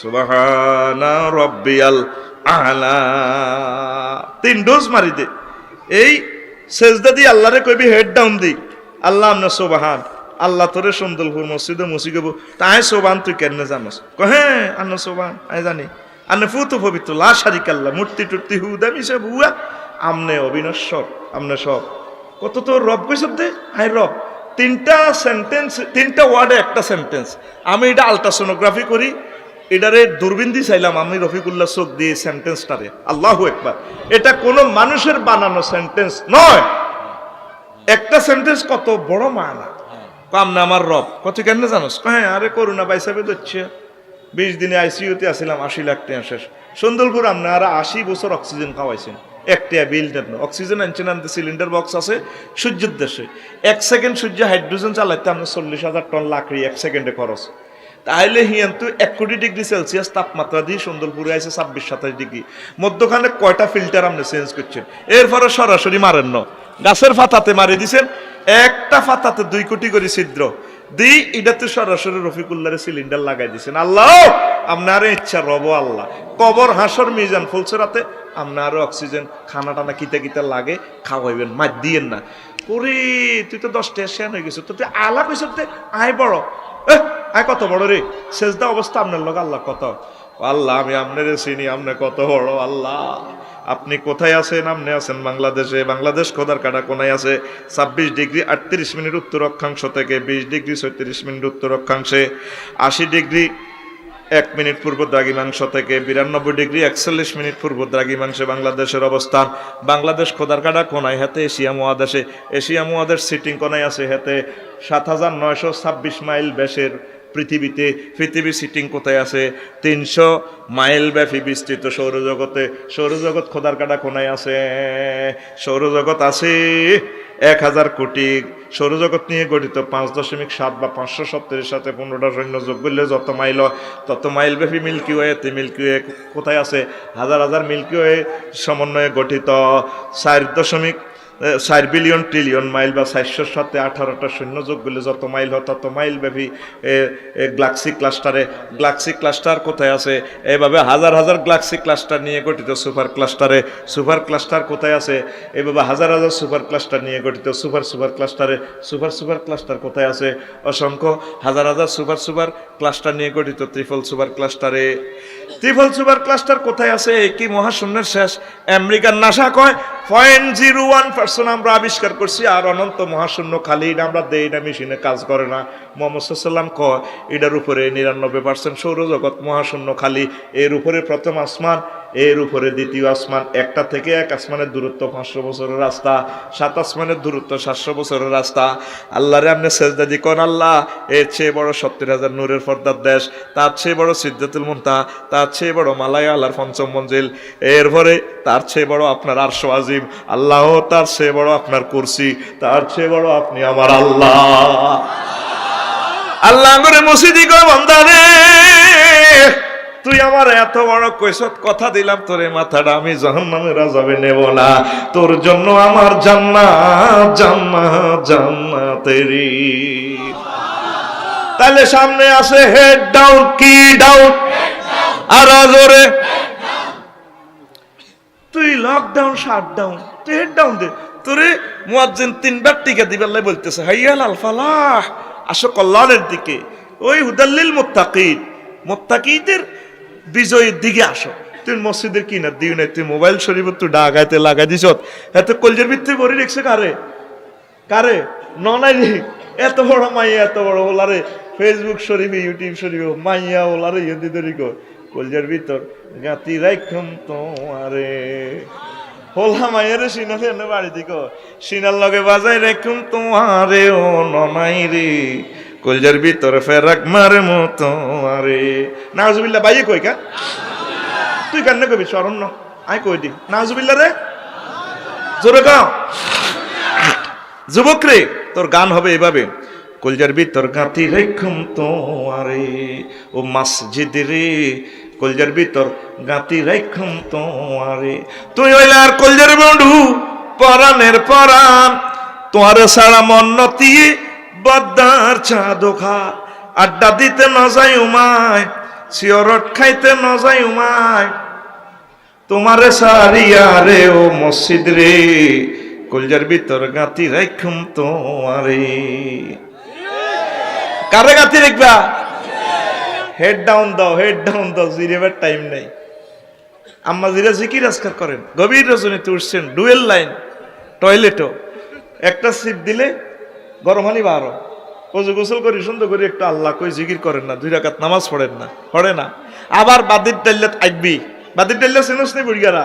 সুবহানা রাব্বিয়াল আলা, 3 ডোজ মারি দে। এই সেজদা দি আল্লাহরে কইবি হেড ডাউন দি, আল্লাহ আমনা সুবহান, আল্লাহ তোরে সুন্দরপুর মসজিদে মুসিগব, তাই সোবান তুই কেন জানোস? হ্যাঁ আন্ন সোবান আই জানি, আন্ন ফুতু পবিত্র লা শারিকাল্লাহ, মূর্তি টুর্তি হুদামি সব হুয়া, আমনে অবিনশ্বর, আমনে সব। কত তোর রব কইস দে, হাই রব। 3টা সেন্টেন্স, 3টা ওয়ার্ডে একটা সেন্টেন্স। আমি এটা আলট্রাসোনোগ্রাফি করি, এটারে দূরবীন দিয়ে চাইলাম আমি রফিকুল্লাহ চোখ দিয়ে সেন্টেন্সটারে, আল্লাহু আকবার। এটা কোনো মানুষের বানানো সেন্টেন্স নয়, একটা সেন্টেন্স কত বড় মানা। কাম না আমার রব, কত কেন জানোস? হ্যাঁ আরে করোনা বাইসাবে দিচ্ছে, 20 দিনে আইসিইউতে আসছিলাম, 80 লাখ টাকা শেষ। সুন্দরপুর আপনারা 80 বছর অক্সিজেন খাওয়াইছেন, একটা বিল দেন। অক্সিজেন আনছেন, আনতে সিলিন্ডার বক্স আছে সূর্যের দেশে, 1 সেকেন্ড সূর্য হাইড্রোজেন চালাইতে আপনার 40,000 টন লাকড়ি 1 সেকেন্ডে খরচ। তাহলে হিয়ান্তু 1 কোটি ডিগ্রি সেলসিয়াস তাপমাত্রা দিয়ে সুন্দরপুরে আছে 26-27 ডিগ্রি, মধ্যখানে কয়টা ফিল্টার আপনি চেঞ্জ করছেন? এরপরে সরাসরি মারেন না, গাছের পাতাতে মারি দিছেন, একটা পাতাতে 2 কোটি করে ছিদ্র দিই, এটাতে সরাসরি রফিকুল্লাহর সিলিন্ডার লাগাই দিছেন। আল্লাহ আপনার ইচ্ছা রব আল্লাহ, কবর হাসর মিজান ফুলসরাতে আপনার অক্সিজেন খানা টানা কিতা কিতা লাগে খাওয়াইবেন, মার দিয়েন না। ওরে তুই তো 10টা শেয়ার হয়ে গেছো, তো তুই আলা কইছ আয় বড়, আয় কত বড় রে, সেজদা অবস্থা আপনার লোক আল্লাহ কত। আল্লাহ আমি আপনার চিনি, আপনি কত বড় আল্লাহ। আপনি কোথায় আছেন? আপনি আছেন বাংলাদেশে। বাংলাদেশ খোদার কাটা কোনায় আছে 26 ডিগ্রি 38 মিনিট উত্তর অক্ষাংশ থেকে 20 ডিগ্রি 36 মিনিট উত্তর অক্ষাংশে, 80 ডিগ্রি 1 মিনিট পূর্ব দ্রাঘিমাংশ থেকে 92 ডিগ্রি 41 মিনিট পূর্ব দ্রাঘিমাংশে বাংলাদেশের অবস্থান। বাংলাদেশ খোদার কাটা কোনায় হাতে এশিয়া মহাদেশে, এশিয়া মহাদেশ সিটিং কোনায় আছে হাতে 7926 মাইল ব্যাসের পৃথিবীতে। পৃথিবী সিটিং কোথায় আছে? 300 মাইল ব্যাপী বিস্তৃত সৌরজগতে। সৌরজগৎ খোদার কাটা কোনায় আছে। সৌরজগৎ আছে 1000 কোটি। সৌরজগৎ নিয়ে গঠিত 5.7 বা 570 সাথে 15টা সৈন্য যোগ করলে যত মাইল তত মাইল ব্যাপী মিল্কি ওয়েতে। মিল্কি ওয়ে কোথায় আছে? হাজার হাজার মিল্কি ওয়ে সমন্বয়ে গঠিত 4 বিলিয়ন ট্রিলিয়ন মাইল বা 400 সাথে 18টা সৈন্য যোগ করলে যত মাইল হয় তত মাইল ব্যাপী গ্যালাক্সি ক্লাস্টারে। গ্যালাক্সি ক্লাস্টার কোথায় আছে? এইভাবে হাজার হাজার গ্যালাক্সি ক্লাস্টার নিয়ে গঠিত সুপার ক্লাস্টারে। সুপার ক্লাস্টার কোথায় আছে? এইভাবে হাজার হাজার সুপার ক্লাস্টার নিয়ে গঠিত সুপার ক্লাস্টারে। সুপার ক্লাস্টার কোথায় আছে? অসংখ্য হাজার হাজার সুপার ক্লাস্টার নিয়ে গঠিত ত্রিফল সুপার ক্লাস্টারে। ত্রিফল সুপার ক্লাস্টার কোথায় আছে? কি মহাশূন্যের শেষ। আমেরিকার নাসা কয় 0.01% আমরা আবিষ্কার করছি, আর অনন্ত মহাশূন্য খালি, এটা আমরা দেই না, মেশিনে কাজ করে না। মুহাম্মদ সাল্লাল্লাহু কয় এটার উপরে 99% সৌরজগৎ মহাশূন্য খালি। এর উপরে প্রথম আসমান, এর উপরে দ্বিতীয় আসমান। একটা থেকে এক আসমানের দূরত্ব 500 বছরের রাস্তা, 7 আসমানের দূরত্ব 700 বছরের রাস্তা। আল্লাহরে আপনি সেজদা দি কোন আল্লাহ, এর চেয়ে বড় 70,000 নূরের পর্দার দেশ, তার চেয়ে বড় সিদরাতুল মুনতাহা, তার চেয়ে বড় মালায়া আল্লাহর 5ম মঞ্জিল, এরপরে তার চেয়ে বড় আপনার আরশ আজিম আল্লাহ, তার চেয়ে বড় আপনার কুরসি, তার চেয়ে বড় আপনি আমার আল্লাহ। আল্লাহ করে মসজিদি কয় বান্দা রে, তুই আমার এত বড় কইছত, কথা দিলাম তোরে মাথাটা আমি জাহান্নামের আযাবে নেব না, তোর জন্য আমার জান্নাত জান্নাত জান্নাতেরি। তাহলে সামনে আছে হেড ডাউন, কি ডাউন, আর জোরে তুই লকডাউন শাটডাউন, তুই হেড ডাউন দে। তোরে মুয়াজ্জিন 3বার টিকা দিবার লাই বলতেছে, হাইয়াল আল ফালাহ, আসো কল্যাণের দিকে। ওই হুদাল্লিল মুত্তাকিন, মুত্তাকিদের বিজয়ের দিকে আসো। তুই মসজিদের কিনার দিও না, তুই মোবাইল শরীফ তুই ডাগাইতে লাগাই দিছ, এত কলজের ভিত্তি ভরে রেখছে কারে কারে ননাই রে। এত বড় মাইয়া, এত বড় ওলারে ফেসবুক শরীফে ইউটিউব শরীফে মাইয়া ওলারে ইয়ে ধরি গো কলজের ভিতর গাতি রাইখম তোমারে। হোলা মাইয়ারে সিনাল এনে বাড়ি দিক সিনার লগে বাজাই রেখুম তোমারে ও ননাই রে, কলজার ভিতরে ফেরাক মারে মতো আরে। নাউজুবিল্লাহ বাইয়ে কই কা তুই কান্নে কবি শরণ্য আই কই দি নাউজুবিল্লাহ রে, জোরে গাও যুবক রে, তোর গান হবে এভাবে, কলজার ভিতর গাঁতি রেখুম তোমারে ও মসজিদ রে, কলজার ভিতর গাঁতি রেখুম তোমারে। তুই হইলে আর কলজার বন্ধু পরাণের পরাণ, তোমার সারা মন্নতি বদ্দার চা দোখা, আড্ডা দিতে ন যাই উমায়, সিয়রট খাইতে ন যাই উমায়, তোমারে সারিয়া রে ও মসজিদ রে, কলজার ভিতর গাঁতি রাখুম তোমারে। কারে গাঁতি রাখবা? হেড ডাউন দাও, হেড ডাউন দাও, জিরেবার টাইম নেই। আম্মা জিরা জিকির আজকার করেন, গভীর রজনীতে উঠছেন, ডুয়েল লাইন টয়লেটও, একটা সিপ দিলে গরম হানি বারো, ওযু গোসল করি সুন্দর করে একটু আল্লাহ কই জিকির করেন না, 2 রাকাত নামাজ পড়েন না, পড়ে না। আবার বাদির ডাল্লাত আইবি, বাদির ডাল্লা চিনস নি বুড়িগারা,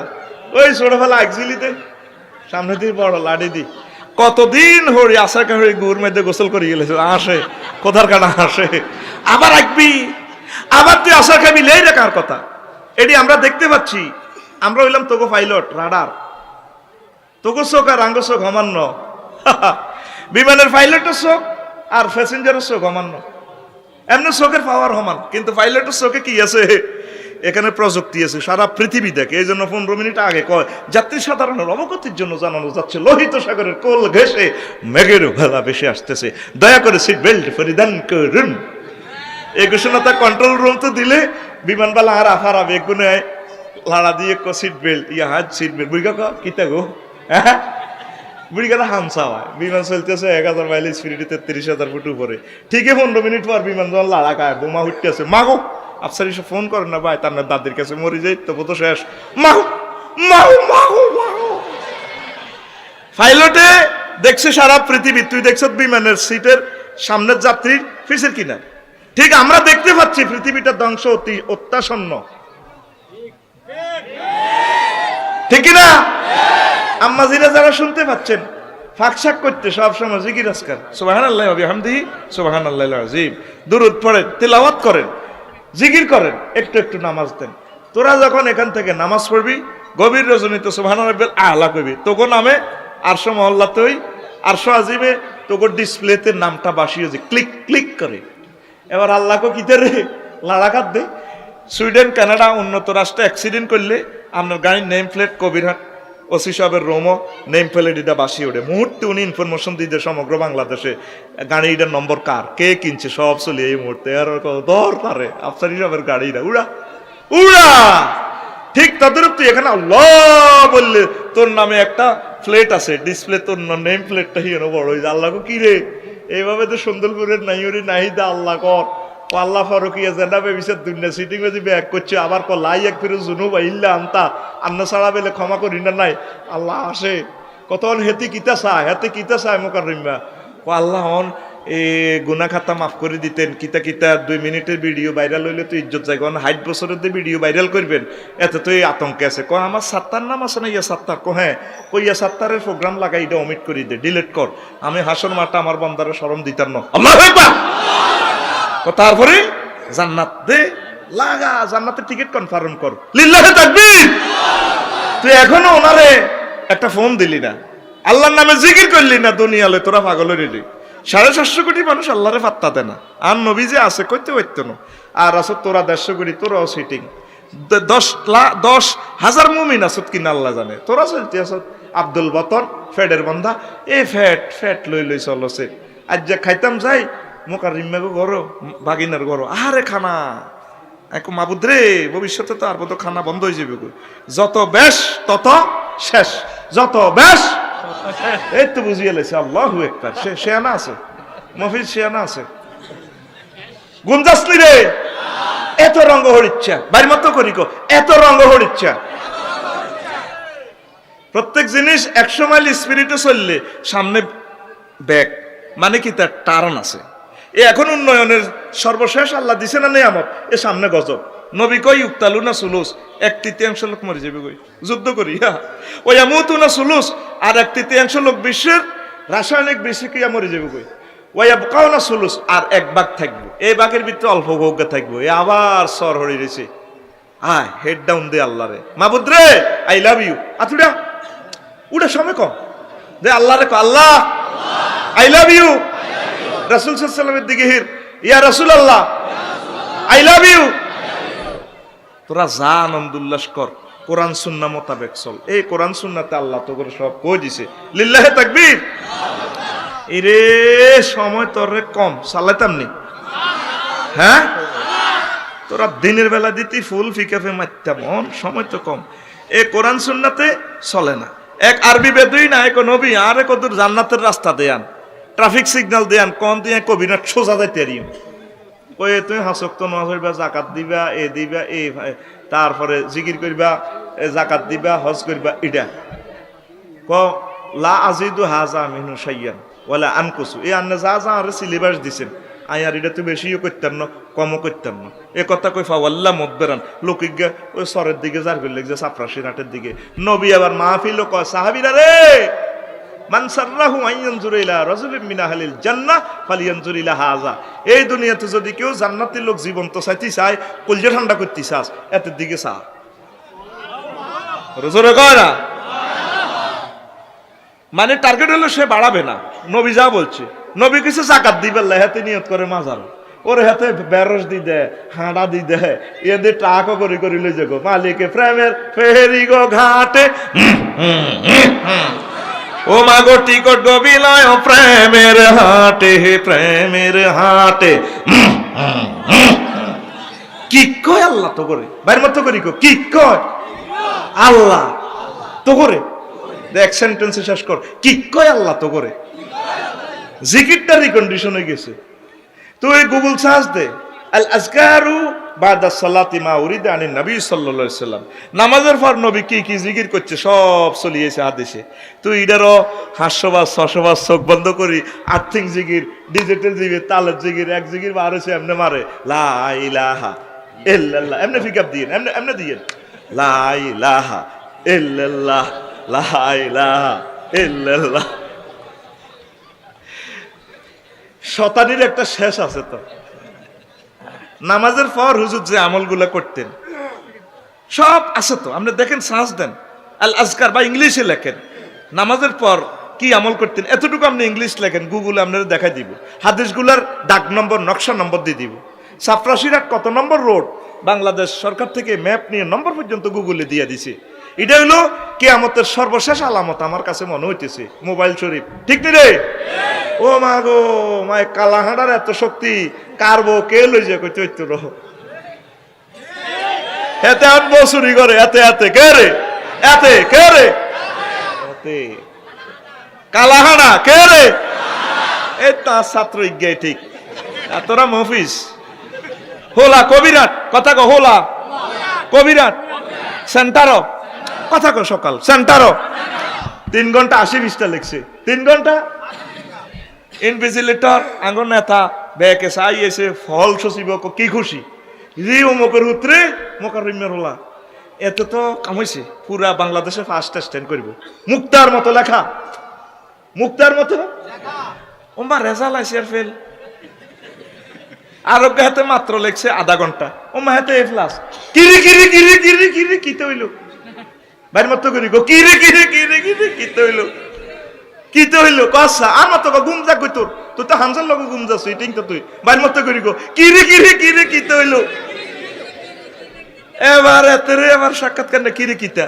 ওই ছোট ফেলা একজিলিতে সামনে দিয়ে বড় লাড়ি দি, কতদিন হরি আশা করি গুড় মধ্যে গোসল করে গেলে আসে, কোথার কাটা আসে। আবার আইবি, আবার তুই আশা খাবি লেই রাখার কথা। এটি আমরা দেখতে পাচ্ছি। আমরা হইলাম তোকে পাইলট, রাডার, তোকে চোখ আর আঙ্গ চোখ অমান্য। বিমানের পাইলটের চোখ আর প্যাসেঞ্জারের চোখ অমান্য। এমনি চোখের পাওয়ার সমান, কিন্তু পাইলটের চোখে কি আছে? এখানে প্রযুক্তি আছে, সারা পৃথিবী দেখে। এই জন্য 15 মিনিট আগে কয় যাত্রী সাধারণের অবগতির জন্য জানানো যাচ্ছে লোহিত সাগরের কোল ঘেঁষে মেঘের ভেলা ভেসে আসতেছে, দয়া করে সিট বেল্ট পরিধান করুন। এই ঘোষণা তার কন্ট্রোল রুম তো দিলে বিমানবালা আর আফার আবে গুনে লাড়া দিয়ে সিট বেল্ট, ইয়া হাত সিট বেল্ট বুড়ি কাকা কিতা গো, হ্যাঁ বুড়ি কাটা হামসা হয়। বিমান চলতেছে 1000 মাইল স্পিডে 33,000 ফুট উপরে। ঠিকই 15 মিনিট পর বিমান যখন লাড়া খায়, বোমা উঠতেছে, মাগো আফসার এসে ফোন করেন না ভাই, তার দাদির কাছে মরে যাই তো শেষ। মাগো মাগো মাগো মাগো। পাইলটে দেখছে সারা পৃথিবী, তুই দেখছ বিমানের সিটের সামনের যাত্রীর পিছের কিনা। ঠিক আমরা দেখতে পাচ্ছি পৃথিবীটা ধ্বংস অতি অত্যাসন্ন, ঠিক না? আম্মাজিরা যারা শুনতে পাচ্ছেন ফাঁকশাক করতে সবসময় জিকির আজকার সুবহানাল্লাহি ওয়া বিহামদিহি সুবহানাল্লাহিল আযীম, দুরূদ পড়েন, তিলাওয়াত করেন, জিকির করেন, একটু একটু নামাজ দেন। তোরা যখন এখান থেকে নামাজ পড়বি গভীর রজনীতে সুবহানা রাব্বিল আ'লা কইবি, তোকে নামে আরশ মহল্লাতেই আরশ আজিমে তোকে ডিসপ্লেতে নামটা বাসিয়ে যে ক্লিক ক্লিক করে। এবার আল্লাহকে কিতে রে লাড়াকাত দে। সুইডেন, কানাডা, উন্নত রাষ্ট্রে অ্যাক্সিডেন্ট করলে আপনার গাড়ির নেম প্লেট কবিরহাট ওসি সাহেবের রোমো নেম প্লেট এটা বাসিয়ে ওঠে। মুহূর্তে উনি ইনফরমেশন দিতে সমগ্র বাংলাদেশে গাড়িটার নম্বর কার, কে কিনছে, সব চলে এই মুহূর্তে। আর দরকারে আফসার সাহেবের গাড়িটা উড়া উড়া। ঠিক তাদের তুই এখানে আল্লাহ বললে তোর নামে একটা প্লেট আছে ডিসপ্লে, তোর নেম প্লেটটা হিয়েনো বড় হয়েছে। আল্লাহকে কি রে এইভাবে তো সুন্দরপুরের নাই ওরে নাই দা আল্লাহ কর আল্লাহ ফারুকিয়া জেন্ডাবে বিচার দুনিয়া সিটিং বাজি ব্যাক করছে আবার ক লাই এক ফিরে জুনু বা ইল্লা আনতা আন্না ছাড়া বেলে ক্ষমা করি না নাই আল্লাহ আসে কতক্ষণ হেতি কিতা চায় মোকার রিম্বা ও আল্লাহ হন এ গুনা খাতা মাফ করে দিতেন। কিতা কিতা 2 মিনিটের ভিডিও ভাইরাল হইলে তো ইজ্জত যায়, কারণ 60 বছরের দিয়ে ভিডিও ভাইরাল করবেন এত তো এই আতঙ্কে আছে। কয় আমার সাত্তার নাম আছে না, ইয়া সাত্তার কো হ্যাঁ ইয়া সাত্তারের প্রোগ্রাম লাগাই এটা অমিট করে দে, ডিলিট কর। আমি হাসন মাটা আমার বন্দারে শরম দিতাম না। আল্লাহু আকবার। তারপরে জান্নাত দে লাগা, জান্নাতের টিকিট কনফার্ম কর। লিল্লাহি তাকবীর। তুই এখনো ওনারে একটা ফোন দিলি না, আল্লাহর নামে জিকির করলি না, দুনিয়ালে তোরা পাগল হইলি। 750 কোটি মানুষ আল্লাহরে পাত্তা দেয় না, আর নবী যে আছে কইতে হইতো না। আর আসত তোরা 150 কোটি, তোরাও সিটিং 10,000 মুমিন আসত কিনা আল্লাহ জানে। তোরা চলতে আসত আব্দুল বতন ফ্যাটের বন্ধা, এই ফ্যাট লই চলছে। আজ যে খাইতাম যাই মোকার রিম্মাগো গরো বাগিনার গরো আরে খানা এক মাবুদ রে, ভবিষ্যতে তো আর তো খানা বন্ধ হয়ে যাবে। যত বেশ তত শেষ, যত বেশ এই তো বুঝিয়ে লেছে। আল্লাহু আকবার। শেয়ানা আছে মফিজ, শেয়ানা আছে গুঞ্জাসলি রে, এত রঙ্গ হরিচ্ছা বাড়ির মতো করি কো, এত রঙ্গ হরিচ্ছা। প্রত্যেক জিনিস 100 মাইল স্পিরিটে চললে সামনে ব্যাগ মানে কি তার টার্ন আছে। এ এখন উন্নয়নের সর্বশেষ আল্লাহ দিছে না নিয়ামত, এ সামনে গজব। নবী কই উক্তালু না সুলুস, 1/3 লোক মরে যাবে কই যুদ্ধ করি। হ্যাঁ ওই আমুতু না সুলুস, আর 1/3 লোক বিশ্বের রাসায়নিক বিষক্রিয়া মরে যাবে কই। ওই আবকাও না সুলুস, আর 1 ভাগ থাকবে, এই ভাগের ভিতরে অল্প ভোগ থাকবে। এ আবার সর হয়ে রয়েছে। হ্যাঁ হেড ডাউন দে আল্লাহ রে, মাবুদ রে আই লাভ ইউ। আতুডা উড়া সময় কম দে আল্লাহ রে, আল্লাহ আই লাভ ইউ। রাসূল সাল্লাল্লাহু আলাইহি ওয়াসাল্লামের দিকে হির, ইয়া রাসূলুল্লাহ আই লাভ ইউ। তোরা যা আনন্দ উল্লাস কর, কোরআন সুন্নাহ মোতাবেক চল। এই কোরআন সুন্নাতে আল্লাহ তো করে সব কই দিছে। লিল্লাহি তাকবীর। এরে সময় তোরে কম চালাইতাম নি, হ্যাঁ তোরা দিনের বেলা দিতি ফুল ফিকাফে মারতাম, সময় তো কম। এই কোরআন সুন্নাতে চলে না। এক আরবি বেদুই না এক নবী আর এক দূর জান্নাতের রাস্তা দেয়ান, ট্রাফিক সিগন্যাল দেয়ান, কোন দিয়ে কবিরাট সোজা যাইতে পারিম। ওই তুমি হাসক্ত নামাজ পড়বা, জাকাত দিবা, এ দিবা, এ তারপরে জিকির করবা, জাকাত দিবা, হজ করবা। এটা ক লা আজিদু হাজা মিনু শাইয়ান ওয়ালা আনকুসু। এই আন্না যা যা আর সিলেবাস দিছেন আই আর এটা তো বেশিও করতাম না, কমও করতাম না। এ কথা কই ফাওয়াল্লা মদবেরান লোকিজ্ঞা ওই সরের দিকে যার করলে যে সাপরাশি রাটের দিকে। নবী আবার মাহফিল কয় সাহাবীরা রে, মান সাররাহু আইয়ানজুরা ইলা রাজুলিন মিন আহলিল জান্নাহ ফালিয়ানজুর ইলা হাযা। এই দুনিয়াতে যদি কেউ জান্নাতের লোক জীবন্ত চাইতে চায়, কলজা ঠান্ডা করতে চাস, এতের দিকে চা। জোরে কয় না? মানে টার্গেট হলো সে বাড়াবে না। নবী যা বলছে, নবী কিছু জাকাত দিবে আল্লাহ হাতে নিয়ত করে মাজার, ওর হাতে বেরস দি দে, হাঁড়া দি দে, এদের টাকা করি করি লই যাগো মালিকে প্রেমের ফেরি গো ঘাটে, ও মা গো টিকট গো বিলায় প্রেমের হাটে, প্রেমের হাটে। কি কয় আল্লাহ তো করে বাইর মতো করি গো, কি কয় আল্লাহ তো করে, এক সেন্টেন্সে শেষ কর, কি কয় আল্লাহ তো করে। জিকিরটা রিকন্ডিশন হয়ে গেছে। তুই গুগল সার্চ দে, আল আজকারু বাদা সালাতি মা উরিদা আনিন নবী সাল্লাল্লাহু আলাইহি সাল্লাম। নামাজের পর নবী কি কি জিকির করছে সব চলিয়েছে হাদিসে। তুই এটারও হাস্যবাস শশবাস চোখ বন্ধ করি আর্থিং জিকির, ডিজিটাল জিকির, তালের জিকির, এক জিকির বার হয়েছে এমনি মারে লা ইলাহা ইল্লাল্লাহ, এমনি পিকআপ দিয়ে এমনি এমনি দিয়ে লা ইলাহা ইল্লাল্লাহ, লা ইলাহা ইল্লাল্লাহ। শতানির একটা শেষ আছে তো। নামাজের পর হুজুর যে আমলগুলো করতেন সব আছে তো, আপনি দেখেন সার্চ দেন আল আজকার বা ইংলিশে লেখেন নামাজের পর কি আমল করতেন, এতটুকু আপনি ইংলিশ লেখেন গুগলে আপনারা দেখাই দিব। হাদিসগুলার ডাক নম্বর নকশা নম্বর দিয়ে দিব। সাফরাশিরাট কত নম্বর রোড বাংলাদেশ সরকার থেকে ম্যাপ নিয়ে নম্বর পর্যন্ত গুগলে দিয়ে দিছে। এটা হলো কিয়ামতের সর্বশেষ আলামত আমার কাছে মনে হইতেছে। মোবাইল শরীফ ঠিক নি রে? ও মা গো মায় কালাহাড়ার এত শক্তি, কারবো কে লই যে কই চৈত্র এতে আনবো চুরি করে, এতে এতে কে রে, এতে কে রে, এতে কালাহাড়া কে রে, এই তার ছাত্র ইজ্ঞাই ঠিক। এতরা মফিস হোলা কবিরাট কথা কো, হোলা কবিরাট সেন্টারো কথা কো, সকাল সেন্টারো 3 ঘন্টা 80 পৃষ্ঠা লিখছে, 3 ঘন্টা। ইনভিজিলেটর আঙ্গন নেতা বেকে চাই এসে ফল সচিব কি খুশি রি অমুকের উত্তরে মকার হলা, এত তো কামাইছে পুরা বাংলাদেশে ফার্স্ট স্ট্যান্ড করব। মুক্তার মতো লেখা, মুক্তার মতো ওমা রেজাল্ট আইছে আর ফেল। আরোগ্য হাতে মাত্র লেখছে আধা ঘন্টা, ওমা হাতে এ প্লাস। কিরি কিরি কিরি কিরি কিরি কিতে হইল বাইর মতো করি গো, কিরি কিরি কিরি কিরি কিতে হইল, কিতে হইল কসা আমার তো ঘুম যা কই তোর, তুই তো হামসার লগে ঘুম যাস ইটিং তো তুই বাইর মতো করি গো, কিরি কিরি কিরি কিতে হইল। এবার এতরে আমার সাক্ষাৎকার না কিরি কিতা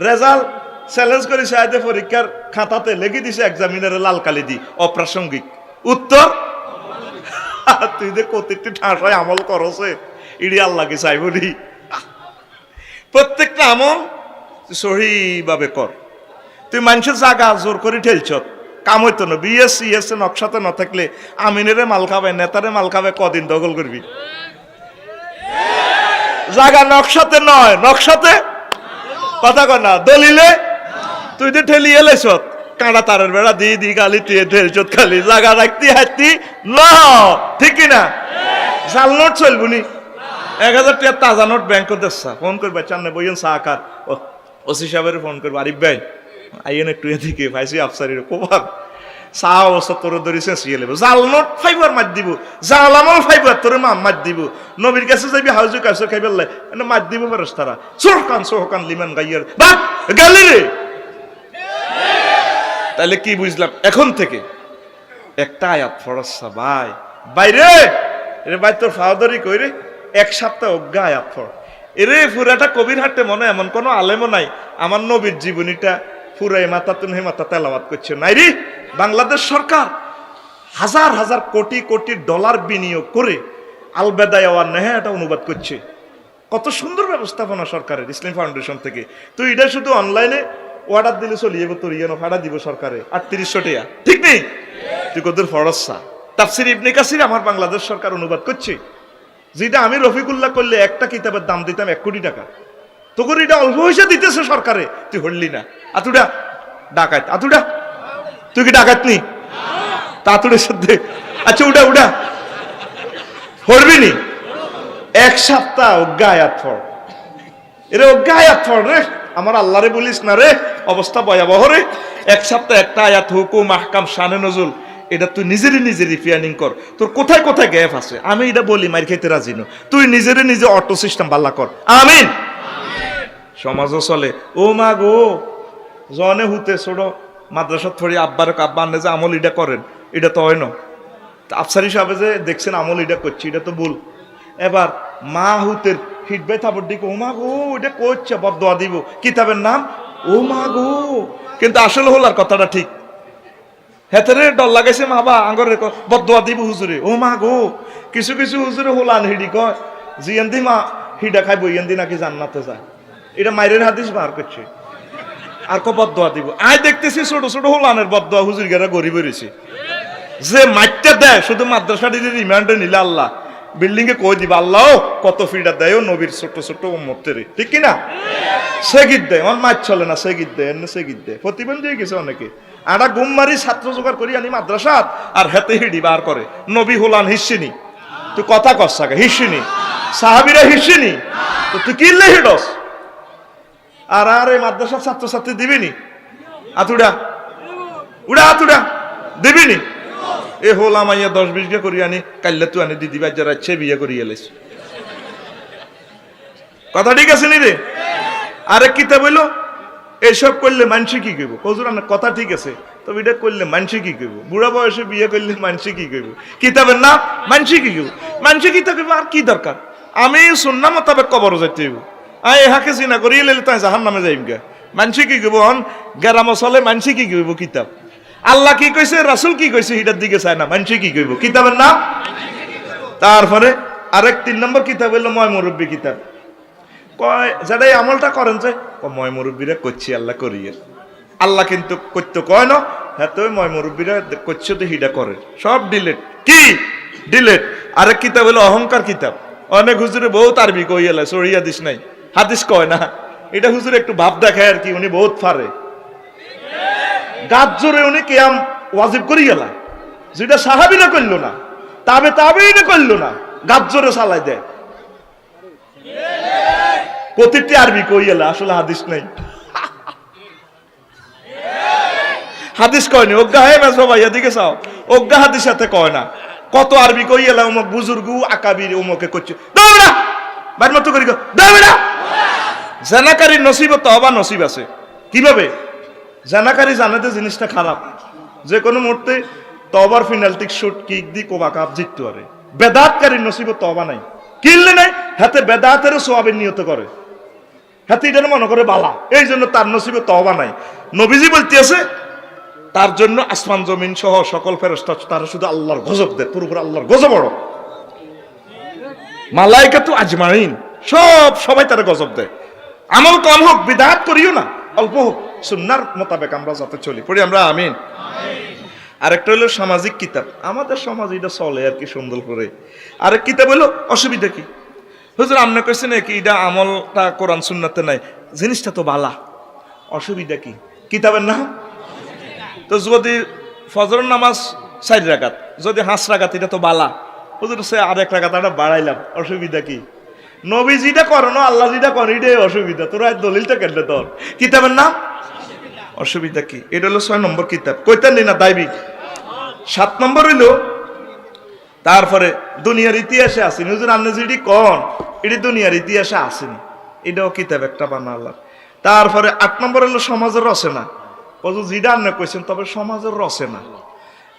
রেজাল্ট চ্যালেঞ্জ করে সাহেদে পরীক্ষার খাতাতে লেগে দিছে এক্সামিনারে লাল কালি দি অপ্রাসঙ্গিক উত্তর। তুই যে কতটি ঠাঁসায় আমল করছে ইডি আল্লাহকে চাইবনি। প্রত্যেকটা আমল সহিভাবে কর। তুই মানুষের জাগা জোর করে ঠেলছ, কাম হইতো না। বিএসসি এসে নকশাতে না থাকলে আমিনেরে মাল খাবে, নেতারে মাল খাবে, কদিন দখল করবি? জাগা নকশাতে নয়, নকশাতে কথা কর না, দলিলে তুই তো ঠেলি এলেছ কাঁড়া তারের বেড়া দিয়ে দি গালি তুই ঠেলছ খালি জাগা রাখতি হাঁটতি ন, ঠিক কিনা? জাল নোট চলবুনি, 1000 টাকা তাজা নোট ব্যাংক দেশা ফোন করবে চান্নে বইয়েন চা কার, ওসি সাহেবের ফোন করবো, আরিফ ভাই আইয়েন একটু এদিকে ভাইসি আফসারির কোভাব চা অবস্থা তোর ধরিছে সিয়ে লেব, জাল নোট ফাইবার মার দিব, জাল আমল ফাইবার তোর মার দিব, নবীর কাছে যাবি হাউজু কাছে খাইবার লাই মার দিব পারস তারা সোহকান সোহকান লিমান গাইয়ার বা গালি রে। তাহলে কি বুঝলাম এখন থেকে একটা আয়াত ফরসা ভাই বাইরে রে ভাই তোর ফাওদারি কই রে 1 সপ্তাহ অজ্ঞা আয়াত ফর এরে পুরাটা কবির হাটে মনে এমন কোন আলেমও নাই আমার নবীর জীবনীটা পুরাই মাতাতুন হে মাতা তেলাওয়াত করছে নাই রে। বাংলাদেশ সরকার হাজার হাজার কোটি কোটি ডলার বিনিয়োগ করে আল বেদায়া ওয়ান নেহা এটা অনুবাদ করছে। কত সুন্দর ব্যবস্থাপনা সরকারের ইসলাম ফাউন্ডেশন থেকে। তুই এটা শুধু অনলাইনে অর্ডার দিলে চলে যাবো, তোর ইয়েনো ভাড়া দিব সরকারে 3800 টাকা, ঠিক নেই? তুই কত ফরসা তাফসির ইবনে কাসির আমার বাংলাদেশ সরকার অনুবাদ করছে, যেটা আমি রফিকুল্লাহ করলে একটা কিতাবের দাম দিতাম 1 কোটি টাকা। তোর এটা অল্প পয়সা দিতেছে সরকারে, তুই হরলি না। আতুডা ডাকাত, আতুডা তুই কি ডাকাত নি? তাতুড়ের সাথে আচ্ছা উডা উডা হরবি নি। 1 সপ্তাহ অজ্ঞা আয়াত ফর এরে, অজ্ঞা আয়াত ফর রে। আমার আল্লাহরে বলিস না রে, অবস্থা ভয়াবহ রে। এক সপ্তাহ একটা আয়াত হুকুম আহকাম শানে নজুল, এটা তুই নিজেরই প্ল্যানিং কর, তোর কোথায় কোথায় গ্যাপ আছে। আমি এটা বলি মার খেতে রাজি ন, তুই নিজে অটো সিস্টেম বাল্লা কর। আমিন। সমাজও চলে। ও মা গো, জনে হুতে ছোট মাদ্রাসা থরি আব্বার আব্বা আন্নে যে আমল এটা করেন, এটা তো হয় না। আফসারি সাহেব যে দেখছেন আমল এটা করছি, এটা তো ভুল। এবার মা হুতের হিটবে থাপড় দিকে, ও মা গো এটা করছে, বদদোয়া দিব, কিতাবের নাম ও মা গো। কিন্তু আসলে হল আর কথাটা ঠিক, হেতেরে ডর লাগাইছে মা বা আঙ্গরে বদদোয়া দিব হুজুরে, ও মা গো। কিছু কিছু হুজুরে হোলান হিডি কয়, জিয়ান্দি মা হিডা খাইব ইয়ান্দি নাকি জান্নাতে যায়, এটা মাইরের হাদিস বার করছে। আর কো বদদোয়া দিব, আয় দেখতেছি ছোট ছোট হোলানের বদদোয়া হুজুর গেরা গরিব হয়েছে। যে মাইটটা দেয় শুধু মাদ্রাসাটি রিমান্ডে নিলে আল্লাহ বিল্ডিং এ কই দিবা, আল্লাহ কত ফিডা দেয় নবীর ছোট ছোট উম্মতেরে, ঠিক কিনা? সে গীত দেয়, আমার মাছ চলে না, সে গীত দেয়, সে গীত দেয়, প্রতিবন্ধী হয়ে গেছে অনেকে। আড়া গুম মারি ছাত্র জোগাড় করি আনি মাদ্রাসাত, আর হেতে হিডি বার করে নবী হোলান হিসিনি। তুই কথা কস থাকে হিসিনি, সাহাবিরা হিসিনি, তো তুই কিনলে হিডস। আর আর এই মাদ্রাসার ছাত্রছাত্রী দিবিনি আতুডা উড়া আতুডা দিবিনি। এ হোলা মাইয়া 10-20 গে করি আনি, কাল্লা তুই আনি দিদি বাজার আছে বিয়ে করি এলেছ। কথা ঠিক আছে নি রে? আরেক কিতাব হইলো এসব করলে মানসি কি কইব, হুজুর না কথা ঠিক আছে, তবে এটা করলে মানসি কি কইব, বুড়া বয়সে বিয়ে করলে মানসি কি কইব, কিতাবের নাম মানসি কি কইব, মানসি কি কইব। আর কি দরকার, আমি সুন্নাহ মোতাবেক কবর যাইতে হইব। আয় হাকে চিনা করি এলে তাই জাহান্নামে যাইম গা, মানসি কি কইব। হন গেরামো চলে, মানসি কি কইব কিতাব। আল্লাহ কি কইছে, রাসূল কি কইছে, এটার দিকে চায় না, মানসি কি কইব, কিতাবের নাম। তারপরে আরেক 3 নম্বর কিতাব হইলো ময় মুরব্বী কিতাব। কয় যেটাই আমলটা করেন যে ময় মুরব্বীরা করছি আল্লাহ করিয়ে, আল্লাহ কিন্তু করতে কয় না, হ্যাঁ তো ময় মুরব্বীরা করছে তো হিডা করে, সব ডিলেট, কি ডিলেট। আরেক কিতাব হলো অহংকার কিতাব। অনেক হুজুরে বহুত আরবি কই এলা, সরিয়া দিস নাই, হাদিস কয় না, এটা হুজুরে একটু ভাব দেখায় আর কি, উনি বহুত ফারে। গাছ জোরে উনি কিয়াম ওয়াজিব করি গেলা, যেটা সাহাবীরা করলো না, তাবেঈরা করলো না, গাছ জোরে চালাই দেয়। প্রতিটি আরবি কই এলা, আসলে হাদিস নাই, হাদিস কয়নি। অজ্ঞা হে মেজবা ভাই এদিকে চাও, অজ্ঞা হাদিস সাথে কয় না। কত আরবি কই এলা, অমুক বুজুর্গু আকাবির অমুকে করছে, দাও বেটা বাড়ি মতো করি, দাও বেটা। জানাকারী নসিব তওবা নসিব আছে। কিভাবে? জানাকারী জানাতে জিনিসটা খারাপ, যে কোনো মুহূর্তে তওবার ফিনাল্টিক শুট কিক দি কোবা কাপ জিততে পারে। বেদাতকারীর নসিব তওবা নাই, কিনলে নাই, হাতে বেদাতের সোয়াবের নিয়ত করে, হাতে এটা মনে করে বালা, এই জন্য তার নসিবে তওবা নাই। নবীজি বলতে আছে তার জন্য আসমান জমিন সহ সকল ফেরেশতা তারা শুধু আল্লাহর গজব দেয়, পুরোপুরি আল্লাহর গজব বড়, মালাইকাতু আজমাইন সবাই তারা গজব দেয়। আমল কম হোক, বিদআত করিও না, অল্প হোক, সুন্নাহর মোতাবেক আমরা যাতে চলি, পড়ি আমরা আমিন। আরেকটা হলো সামাজিক কিতাব, আমাদের সমাজ এটা চলে আর কি সুন্দর করে। আরেক কিতাব হলো অসুবিধা কি, হুজুর আপনি কইছেন কি এটা আমলটা কোরআন সুন্নাতে নাই, জিনিসটা তো বালা, অসুবিধা কি, কিতাবের নাম। তো যদি ফজরের নামাজ 4 রাকাত, যদি 5 রাকাত, এটা তো বালা, হুজুর সে আরেক রাকাত এটা বাড়াইলাম, অসুবিধা কি। নবী যেটা করো না, আল্লাহ যেটা করে এটাই অসুবিধা, তোরা দলিলটা কেটে তোর, কিতাবের নাম অসুবিধা কি। এটা হলো 6 নম্বর কিতাব, কইতেন না দাইবিক। 7 নম্বর হইলো তারপরে দুনিয়ার ইতিহাসে আসেনি, হুজুর আপনি যেটি কন এটি দুনিয়ার ইতিহাসে আসেনি, এটাও কিতাব একটা বানা আল্লাহ। তারপরে 8 নম্বর হলো সমাজের রচনা, হুজুর যেটা আপনি কইছেন তবে সমাজের রচনা।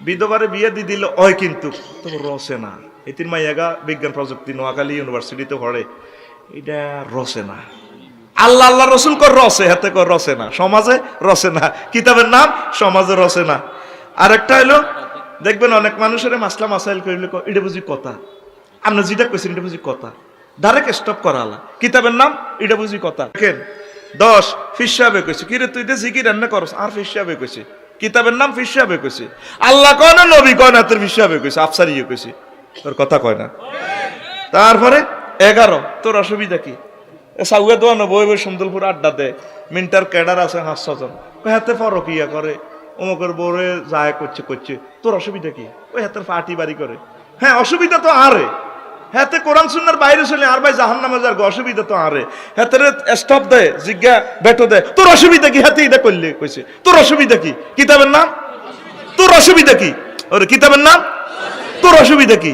বিধবারে বিয়ে দিয়ে দিল হয় কিন্তু তবে রচনা, এতির মাইয়াগা বিজ্ঞান প্রযুক্তি নোয়াখালী ইউনিভার্সিটিতে পড়ে, এটা রচনা। আল্লাহ আল্লাহ রসুল কর রসে, হাতে কর রচনা, সমাজে রচনা, কিতাবের নাম সমাজে রচনা। আরেকটা হলো দেখবেন অনেক মানুষের মাসলা মাসাইল করিলে এটা বুঝি কথা, আপনি যেটা কইছেন এটা বুঝি কথা, ডাইরেক্ট স্টপ করা আলা, কিতাবের নাম এটা বুঝি কথা। দেখেন 10 ফিস সাহেবে কইছে, কিরে তুই তো জিকির রান্না করস, আর ফিস সাহেবে কইছে, কিতাবের নাম ফিস সাহেবে কইছে, আল্লাহ কয় না নবী কয় না, তোর ফিস সাহেবে কইছে, আফসারিয়ে কইছে, তোর কথা কয় না। তারপরে 11 তোর অসুবিধা কি, সাউয়া দোয়ানো বই বই সুন্দরপুর আড্ডা দেয়, মিন্টার ক্যাডার আছে 500 জন, হাতে ফরকিয়া করে, অমুকের বউরে যায় করছে, তোর অসুবিধা কি, ওই হাতের পার্টি বাড়ি করে। হ্যাঁ অসুবিধা তো আরে, হাতে কোরআন সুন্নার বাইরে চলে আর ভাই জাহান্নামে যার অসুবিধা তো আরে হাতে স্টপ দেয় জিজ্ঞা বেটো দেয় তোর অসুবিধা কি হাতে এটা করলে কইছে তোর অসুবিধা কি কিতাবের নাম তোর অসুবিধা কি ওরে কিতাবের নাম তোর অসুবিধা কি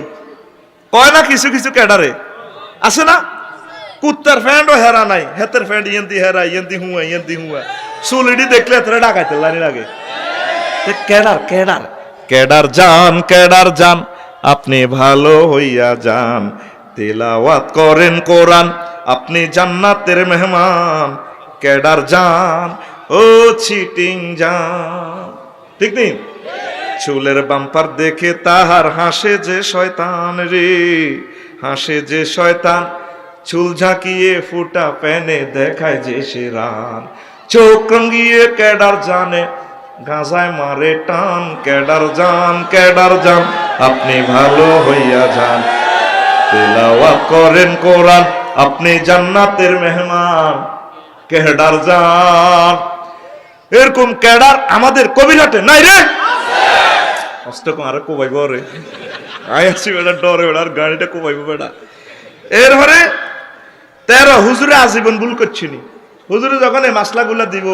কয় না কিছু কিছু ক্যাডারে আছে না কুত্তার ফ্যান্ডও হেরা নাই হেতের ফ্যান্ড ইয়েন্তি হেরা ইয়েন্তি হুয়া চুলিডি দেখলে এতটা ডাকাইতে লাইন লাগে ক্যাডার ক্যাডার ক্যাডার যান আপনি ভালো হইয়া যান তেলাওয়াত করেন কোরআন আপনি জান্নাতের মেহমান ক্যাডার যান ও চিটিং যান ঠিক নেই চুলের বাম্পার দেখে তাহার হাসে যে শয়তান রে হাসে যে শয়তান চুল ঝাঁকিয়ে ফুটা প্যানে দেখায় যে সে রান চোখ রঙিয়ে ক্যাডার জানে গাঁজায় মারে টান ক্যাডার যান আপনি ভালো হইয়া যান তেলাওয়াত করেন কোরআন আপনি জান্নাতের মেহমান ক্যাডার যান এরকম ক্যাডার আমাদের কবিরহাটে নাই রে অষ্টকম আরে কোবাইব রে আয় আসি বেটা ডরে বেড়ার গাড়িটা কোবাইব বেটা এর হরে 13 হুজুরে আজীবন ভুল করছিনি হুজুরে যখন এই মাসলাগুলা দিব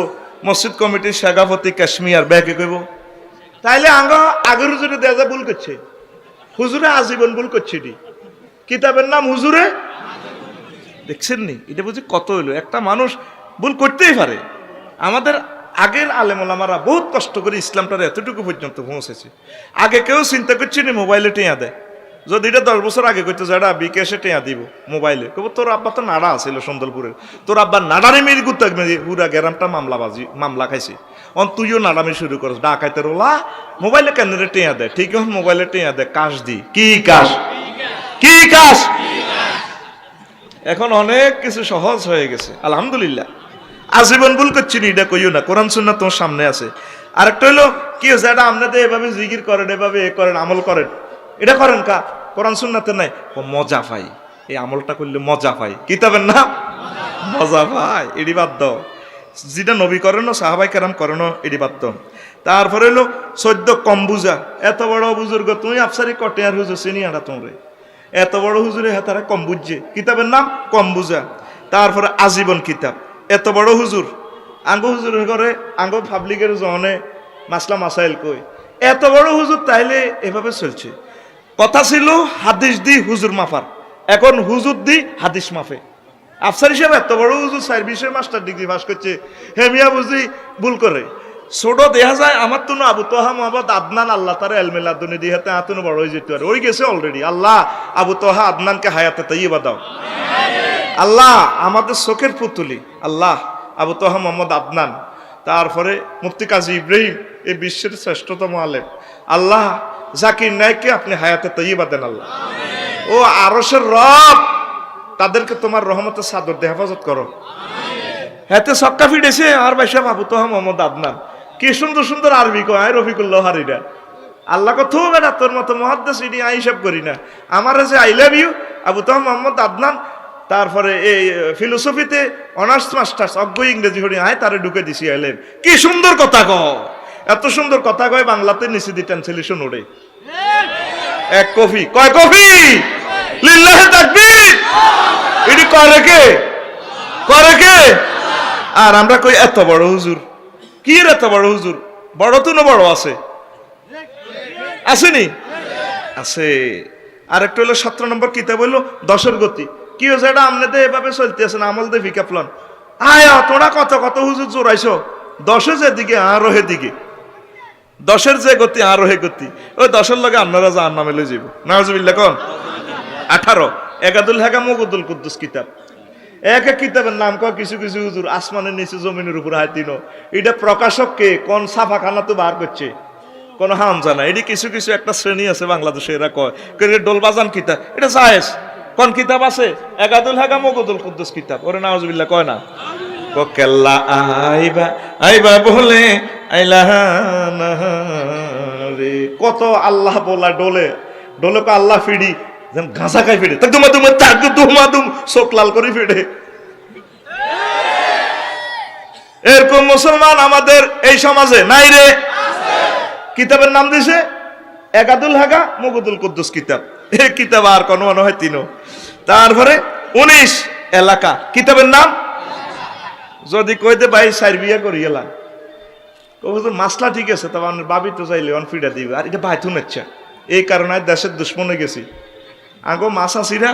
মসজিদ কমিটির সভাপতি কাশ্মীর ব্যাকে কইব তাইলে আগের হুজুরে দেয়া যা ভুল করছে হুজুরে আজীবন ভুল করছিনি কিতাবের নাম হুজুরে দেখছেন নি এটা বুঝি কত হইলো একটা মানুষ ভুল করতেই পারে আমাদের আগের আলেম ওলামারা বহুত কষ্ট করে ইসলামটার এতটুকু পর্যন্ত পৌঁছেছে আগে কেউ চিন্তা করছে না মোবাইলে টেঁয়া দেয় যদি এটা 10 বছর আগে করতে যারা বিকাশে টেঁয়া দিব মোবাইলে কব তোর আব্বা তো নাড়া আছিল সুন্দরপুরের তোর আব্বা নাড়ারে মেরি গুত্তা পুরা গ্রামটা মামলা খাইছে অন তুইও নাড়ামি শুরু করছ ডাকাইতে রোলা মোবাইলে কেন রে টেঁয়া দেয় ঠিক এখন মোবাইলে টেঁয়া দেয় কাশ দি কি কাশ এখন অনেক কিছু সহজ হয়ে গেছে আলহামদুলিল্লাহ আজীবন ভুল করছি নি এটা কইও না কোরআন সুন্নাহ তোমার সামনে আছে আরেকটা হলো কি হচ্ছে এটা আপনাদের এভাবে জিকির করেন এভাবে করেন আমল করেন এটা করেন কা কোরআন সুন্নাতে নাই ও মজা পাই এই আমলটা করলে মজা পাই কিতাবের নাম মজা পাই এডি বাদ দাও যেটা নবী করেন সাহাবাই কেরাম করেন এডি বাদ দাও তারপরে হলো 14 কম বুঝা এত বড় বুজুর্গ তুমি আফসারি কটে আর হুজুর চিনি আটা তোমরে এত বড় হুজুরে হাতারা কম বুঝছে কিতাবের নাম কম বুঝা তারপরে আজীবন কিতাব এত বড় হুজুর আঙ্গ হুজুরের ঘরে আঙ্গ পাবলিকের জনে মাসলা মাসাইল কই এত বড় হুজুর তাইলে এভাবে চলছে কথা ছিল হাদিস দি হুজুর মাফার এখন হুজুর দি হাদিস মাফে আফসার হিসেবে এত বড় হুজুর সার্ভিসে মাস্টার ডিগ্রি পাস করছে হেমিয়া বুঝি ভুল করে ছোট দেখা যায় আমার তো আবু তোহা মোহাম্মদ আদনান আল্লাহ তার এলমেলা দুনি দিয়ে হাতে আতুন বড় হয়ে যেতে পারে ওই গেছে অলরেডি আল্লাহ আবু তোহা আদনানকে হায়াতে তাইয়্যিবা দাও আল্লাহ আমাদের চোখের পুতুলি আল্লাহ আবু তোহা মোহাম্মদ আদনান তারপরে মুফতি কাজী ইব্রাহিম এই বিশ্বের শ্রেষ্ঠতম আলেম আল্লাহ জাকির নাইককে আপনি হায়াতে তাইয়্যিবা দেন আল্লাহ ও আরশের রব তাদেরকে তোমার রহমতের চাদর দিয়ে হেফাজত করো হাতে সক্কা ফিটেছে আর ভাই সাহেব আবু তোহা মোহাম্মদ আদনান কি সুন্দর সুন্দর আরবি কয় রফিকুল্লাহ হারিরা আল্লাহ কত হবে না তোর মতো মহাদ্দেশ ইনি আই হিসাব করি না আমার আছে I love you Abu Toha Mohammad Adnan তারপরে এই ফিলোসফিতে অনার্স মাস্টার্স অজ্ঞ ইংরেজি হরি আয় তারে ঢুকে দিছি আইলেন কি সুন্দর কথা কয় এত সুন্দর কথা কয় বাংলাতে নিচে দি ট্রান্সলেশন ওড়ে এক কফি কয় কফি লিল্লাহি তাকবীর এডি করে কে আর আমরা কই এত বড় হুজুর কি রে এত বড় হুজুর বড় তো না বড় আছে আসেনি আছে আরেকটা হলো 17 নম্বর কিতাব হলো 10 গতি কি হয়েছে এটা আমনেতে এভাবে চলতেছে না আমল দে ফিকাফলন আয় তোরা কত হুজুর জোরাইছো 10 যেদিকে আরো হেদিকে 10 যে গতি আরো হে গতি ওই 10 লগে আপনারা জাহান্নামে লই যাইব নাউজুবিল্লাহ কোন 18 একাদুল হাকাম মুকুদ্দুল কুদ্দুস কিতাব এক কিতাবের নাম কয় কিছু কিছু হুজুর আসমানের নিচে জমিনের উপর হাতিনো এটা প্রকাশক কে কোন ছাপাখানা তো বার করছে কোন হাম জানা এটি কিছু কিছু একটা শ্রেণী আছে বাংলাদেশে এরা কয় ডোলবাজান কিতাব এটা জায়েজ কোন কিতাব আছে একাদুল হাকাম মুকুদ্দুল কুদ্দুস কিতাব ওরে নাউজুবিল্লাহ কয় না কেল্লা আইবা বলে রে কত আল্লাহ বলা ডোলে কো আল্লাহ ফিডি যেন গাঁজা খাই ফিডে দুম চোখ লাল করে ফিডে এরকম মুসলমান আমাদের এই সমাজে নাই রে কিতাবের নাম দিছে একাদুল হাকা মুকুদ্দুল কুদ্দুস কিতাব এই কিতাব আর কোনো মনে হয় তিনও। তারপরে 19 এলাকা, কিতাবের নাম যদি কইতে ভাই সাইর বিয়া করি এলা মাসলা ঠিক আছে, তবে আমার বাবি তো চাইলে অনফিডা দিবে, আর এটা বাইতুন ইচ্ছা। এই কারণে দেশের দুশ্মনে গেছি। আগো মাসাসিরা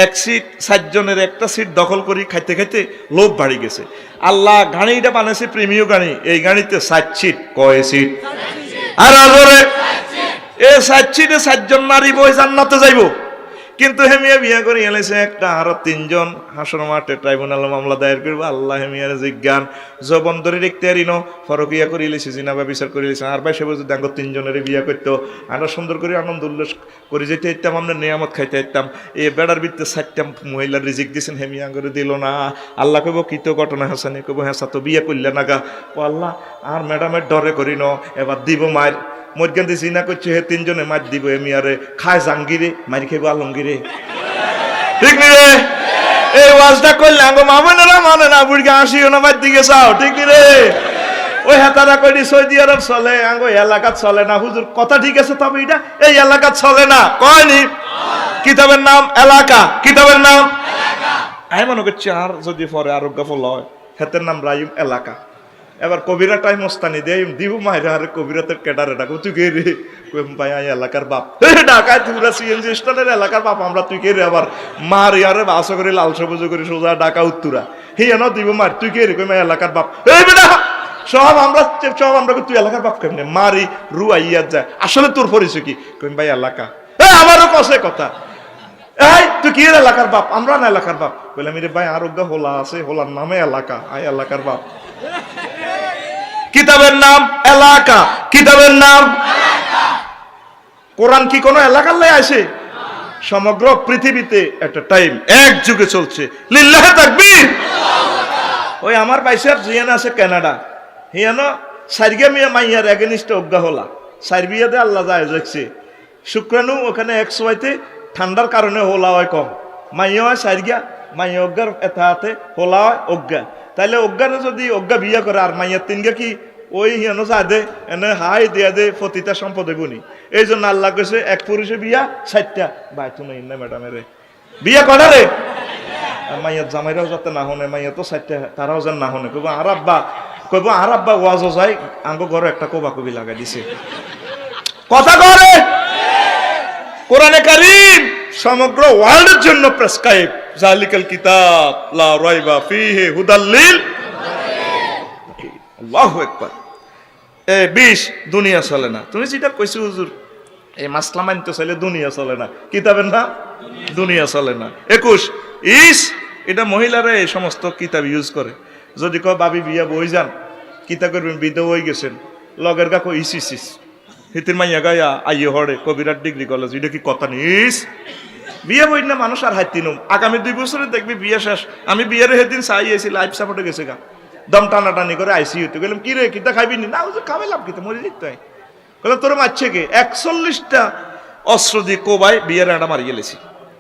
এক সিট 7 জনের একটা সিট দখল করি খাইতে খাইতে লোভ বাড়ি গেছে। আল্লাহ গাড়িটা বানাইছে প্রেমীয় গাড়ি, এই গাড়িতে 7 সিট, কয় সিট? আর আজরে এই 7 সিটে 7 জন নারী বই জান্নাতে যাইব। কিন্তু হেমিয়া বিয়া করে এলেছে একটা, আরো 3 জন হাসর মাঠে ট্রাইব্যুনাল মামলা দায়ের করবো। আল্লাহ হেমিয়ার জিজ্ঞান জবন ধরে দেখতে আরিনো ফরকিয়া করে এলেছে, জিনাবা বিচার করে এলেছে। আর ভাই সে বুঝে দেখো 3 জনের বিয়া করতো, আরো সুন্দর করে আনন্দ উল্লাস করে যেতে ইতাম, আমরা নিয়ামত খাইতে ইতাম। এই বেড়ার ভিতরে 4টা মহিলার রিজিক দিয়েছেন, হেমিয়া করে দিল না। আল্লাহ কব কি তো ঘটনা হাসানি, কব হ্যাঁ তো বিয়ে করলে না গা। ও আল্লাহ আর ম্যাডামের ডরে করি ন, এবার দিব মায়ের মধ্যে জিনা করছে, হে 3 জনে মার দিব। এমিয়ারে খায় জাঙ্গিরে, মারি খেব আলমগিরে, ঠিক নি রে? এই ওয়াজটা করলে আঙ্গো মামনেরা মানে না, বুড়িকে আসিও না মার দিকে চাও, ঠিক নি রে? ওই হাতারা করি সৌদি আরব চলে, আঙ্গো এলাকাত চলে না। হুজুর কথা ঠিক আছে, তবে এটা এই এলাকাত চলে না, কয়নি? কিতাবের নাম এলাকা, কিতাবের নাম আমি মনে করছি আর যদি পরে আরোগ্য ফল হয়, হেতের নাম রাইম এলাকা। এবার কবিরা টাইম ওস্তানি দেয় দিব মাইরা, আর কবিরাতের কেডারে ডাকো, তুই কে রে? ভাই এলাকার বাপ ঢাকায় তোমরা সিএনজি স্ট্যান্ডের এলাকার বাপ আমরা, তুই কে রে? আবার মার ইয়ারে বাসা করে লাল সবুজ করে সোজা ঢাকা উত্তরা, হিয়া ন দিব মার, তুই কে রে? কই এলাকার বাপ। এই বেটা সব আমরা তুই এলাকার বাপ কেমনে মারি রুয়া ইয়া যায়, আসলে তোর পরিচয় কি? কই ভাই এলাকা। আমারও কষে কথা, এই তুই কি এলাকার বাপ? আমরা না এলাকার বাপ। বললাম রে ভাই আরোগ্য হোলা আছে, হোলার নামে এলাকা, আই এলাকার বাপ। কিতাবের নাম এলাকা, কিতাবের নাম কোরআন কি কোনো এলাকার লাই আসে? সমগ্র পৃথিবীতে একটা টাইম এক যুগে চলছে। লিল্লাহে তাকবীর। ওই আমার বাইসার জিয়ান আছে কানাডা, হিয়ানো সাইরগা মিয়া মাইয়ার এগেনিস্ট অজ্ঞা হলা সাইরবিয়াতে আল্লাহ যায় দেখছে শুক্রাণু ওখানে 100তে ঠান্ডার কারণে হোলা হয় কম, মাইয়া হয় সাইরগা, মাইয়া অজ্ঞার এতাহাতে হোলা হয় অজ্ঞা। তাইলে অজ্ঞানে যদি অজ্ঞা বিয়া করে আর মাইয়ার 3 কি ওই হিয়ানো যা দে এনে হাই দিয়া দে পতিতা সম্পদ হইবনি। এই জন্য আল্লাহ কইছে এক পুরুষে বিয়া 60টা। ভাই তুমি না ম্যাডামের বিয়া করা রে মাইয়ার জামাইরাও যাতে না হনে, মাইয়া তো 60টা তারাও যেন না হনে। কইব আর আব্বা ওয়াজও যাই আঙ্গো ঘরে একটা কোবা কবি লাগাই দিছে। কথা করে কোরআনে কারীম সমগ্র ওয়ার্ল্ডের জন্য প্রেসক্রাইব, জালিকাল কিতাব লা রাইবা ফিহি হুদাল লিল আল্লাহু আকবার। 20 দুনিয়া চলে না। তুমি যেটা কইছো হুজুর এই মাসলা মানতে চাইলে দুনিয়া চলে না, কিতাবের না দুনিয়া চলে না। 21 ইস এটা মহিলারা এই সমস্ত কিতাব ইউজ করে। যদি কয় বাবি বিয়া বই যান কিতাব করবেন, বিধবা হয়ে গেছেন, লগের গা কই ইস হিতির মাইয়া গায়া আইয়ে হড়ে কবিরাট ডিগ্রি কলেজ, এটা কি কথা নিস? বিয়ে বই না মানুষ আর হাইতিনুম আগামী 2 বছরে দেখবি বিয়ে শেষ। আমি বিয়ের সেদিন চাই আইছি, লাইফ সাপোর্টে গেছে গা, দম টানাটানি করে আইসিইউতে গেলাম, কি রে কিতা খাইবি না? খাবে লাভ কিতা মরে দিত বললাম তোর মারছে কে? 41টা অস্ত্র দিয়ে কোবাই বিয়ের একটা মারি গেলেছি।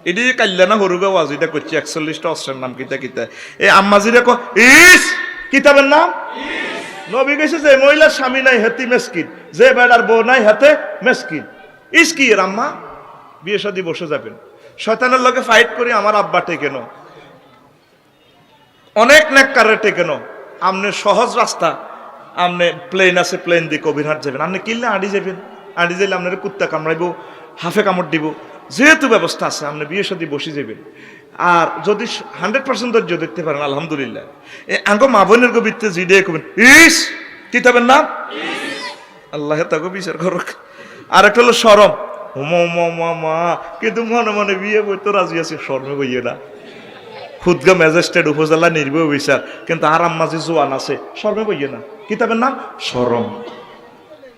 এটি কাল্যাণা হরুবে ওয়াজ এটা করছি 41টা অস্ত্রের নাম কিতা কিতা। এই আম্মাজিরা কো ইস কিতাবের নাম নবী কইছে যে মহিলার স্বামী নাই হেতি মেসকিন, যে বেড়ার বউ নাই হাতে মেসকিন। ইস কি এর আম্মা বিয়ে শাদী বসে যাবেন, শয়তানের লগে ফাইট করে আমার আব্বা টেকেন, অনেক নেককারে টেকেন। আমনে সহজ রাস্তা, আমনে প্লেন আছে, প্লেন দিয়ে কবিরহাট যাবেন, আপনি কিনলে আড়ি যাবেন, আড়ি যাইলে আপনার কুত্তা কামড়াইব, হাফে কামড় দিব, যেহেতু ব্যবস্থা আছে আপনি বিয়ে শাদী বসে যাবেন। আর যদি 100% ধৈর্য দেখতে পারেন আলহামদুলিল্লাহ। আঙ্গ মা বোনের গভীরতে জিডে কবেন ইস কিতাবের নাম আল্লাহ তাকে বিচার করুক। আর একটা হলো শরম, মা কিন্তু মনে মনে বিয়ে বই তো রাজি আছে, শর্মে বইয়ে না। খুদগা ম্যাজিস্ট্রেট উপজেলা নির্বাহী বিচার, কিন্তু আর আম্মাজি জোয়ান আছে, শর্মে বইয়ে না। কিতাবের নাম শরম।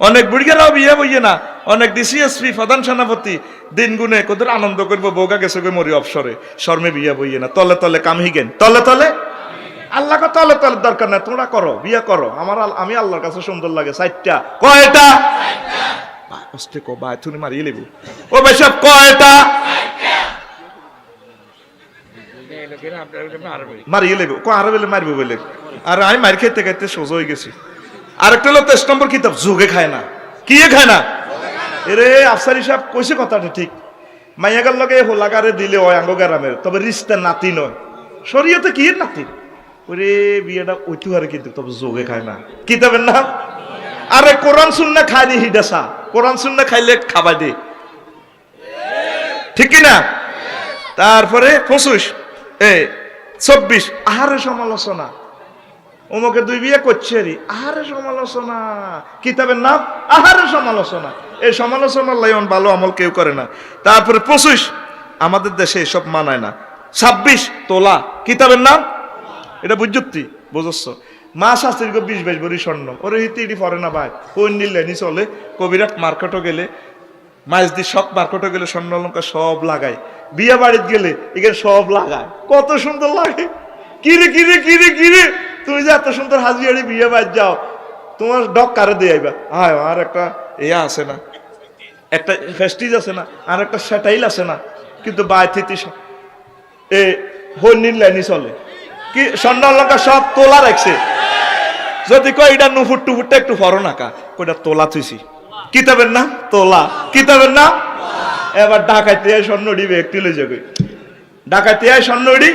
অনেক বুড়িয়ারাও বিয়ে বইয়ে না, অনেক ডিসিএসপি প্রধান সেনাপতি দিন গুনে কোদের আনন্দ করবো, বোগা গেছে গো মরি অবসরে, শর্মে বিয়ে বইয়ে না। তলে তলে কামহিগেন, তলে তলে আল্লাহকে তলে তলে দরকার নাই, তোমরা করো বিয়ে করো, আমি আল্লাহর কাছে সুন্দর লাগে। 4টা কয়টা অস্তে কো ভাই তুমি মারিয়ে লিবু ও ভাই সব কয়টা মারিয়ে লিবু কো আরো বলে মারবো বলে। আর আমি মার খেতে খাইতে সোজা হয়ে গেছি। আরেকটা হলো 23 নম্বর কিতাব যুগে খায় না, কি খায় না? এরে আফসারি সাহেব কইছে কথাটা ঠিক। মাইয়াগার লগে হোলাগারে দিলে ওই আঙ্গগারামের, তবে রিস্তা নাতি নয়। শরীয়তে কি এর নাতি? ওরে বিয়েটা ওইটু আর কিন্তু তবে যোগে খায় না। কিতাবের নাম আরে কোরআন সুন্নাহ খাইনি হিডাসা, কোরআন সুন্নাহ খাইলে খাবার দে, ঠিক কিনা? তারপরে 25 24 আহারে সমালোচনা, অমুকে 2 বিয়ে করছে রে, আহারে সমালোচনা। কিতাবের নাম আহারে সমালোচনা। এই সমালোচনার লাইন ভালো আমল কেউ করে না। তারপরে 25 আমাদের দেশে এসব মানায় না। 26 তোলা। কিতাবের নাম এটা বুঝতি বুঝছ? মা শাস্ত্রীর 20-22 ভরি স্বর্ণ, ওরে হিতি পরে না ভাই, ওই নিলেনি চলে। কবিরাট মার্কেটও গেলে, মাইজদি সব মার্কেটও গেলে স্বর্ণ অলঙ্কার সব লাগায়। বিয়ে বাড়িতে গেলে এখানে সব লাগায়, কত সুন্দর লাগে। কিরে কিরে কিরে কিরে, তুমি যে এত সুন্দর হাজিয়ারি বিয়ে বাড়ি যাও, তোমার ডক কারে দিয়ে আইবা? হ্যাঁ, আর একটা ইয়া আছে না, একটা ফেস্টিজ আছে না, আর একটা স্যাটাইল আছে না, কিন্তু বাইথিতি এ হন্যির লাইনি চলে। কি স্বর্ণ অলঙ্কার সব তোলা রাখছে। যদি কয় এটা নুফুট টুফুটটা একটু ফরো নাকা, কইটা তোলা থুইছি। কিতাবের নাম তোলা। কিতাবের নাম এবার ডাকাইতে স্বর্ণ ডিবে একটি লই যাবে, ডাকাইতে স্বর্ণ ডি।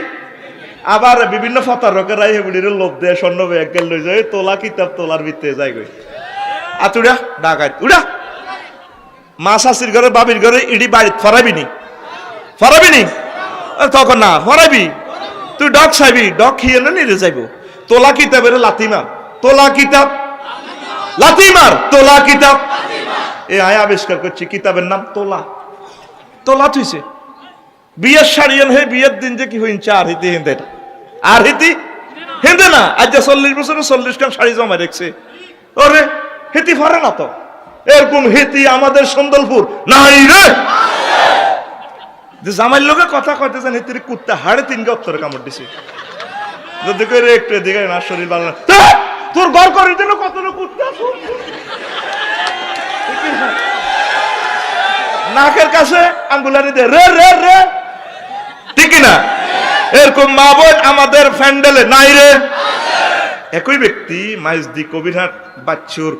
আবার বিভিন্ন ফতারকেরা হেবুড়ির লোভ দেয় স্বর্ণ ব্যাগ লই যায়, তোলা কিতাব তোলার ভিতরে যায় গই। আতুড়া ডাকাইত উড়া। মা শাশির ঘরে বাবির ঘরে ইডি বাড়িতে ফরাবি নি, ফরাবি নি? তখন না ফরাবি, তুই ডক চাইবি, ডক খেয়ে না নিয়ে যাইব। তোলা কিতাবের লাতিমার, তোলা কিতাব লাতিমার, তোলা কিতাব এ আয় আবিষ্কার করছি। কিতাবের নাম তোলা। তোলা থুইছে বিয়ের শাড়িয়ান হে, বিয়ের দিন যে কি হইছে আর হিতি হিন্দে, আর হিতি হিন্দে না। আজ 40 বছরে 40 কাম শাড়ি জমা রেখছে, ওরে হিতি ফরে না তো। এরকম হিতি আমাদের সন্দলপুর নাই রে। জামাইর লোকে কথা কইতেছেন, হিতির কুত্তা হাড়ে 3 গে উত্তরে কামড় দিছে। যদি করে একটু এদিকে না, শরীর ভালো না, তোর ঘর করে দিল কত কুত্তা নাকের কাছে আঙ্গুলারি দে রে রে রে, ঠিক না? এরকম মা বোন আমাদের ফ্যান্ডেলে নাই রে। একই ব্যক্তি মাইজদি কবিরহাট বাচ্চুর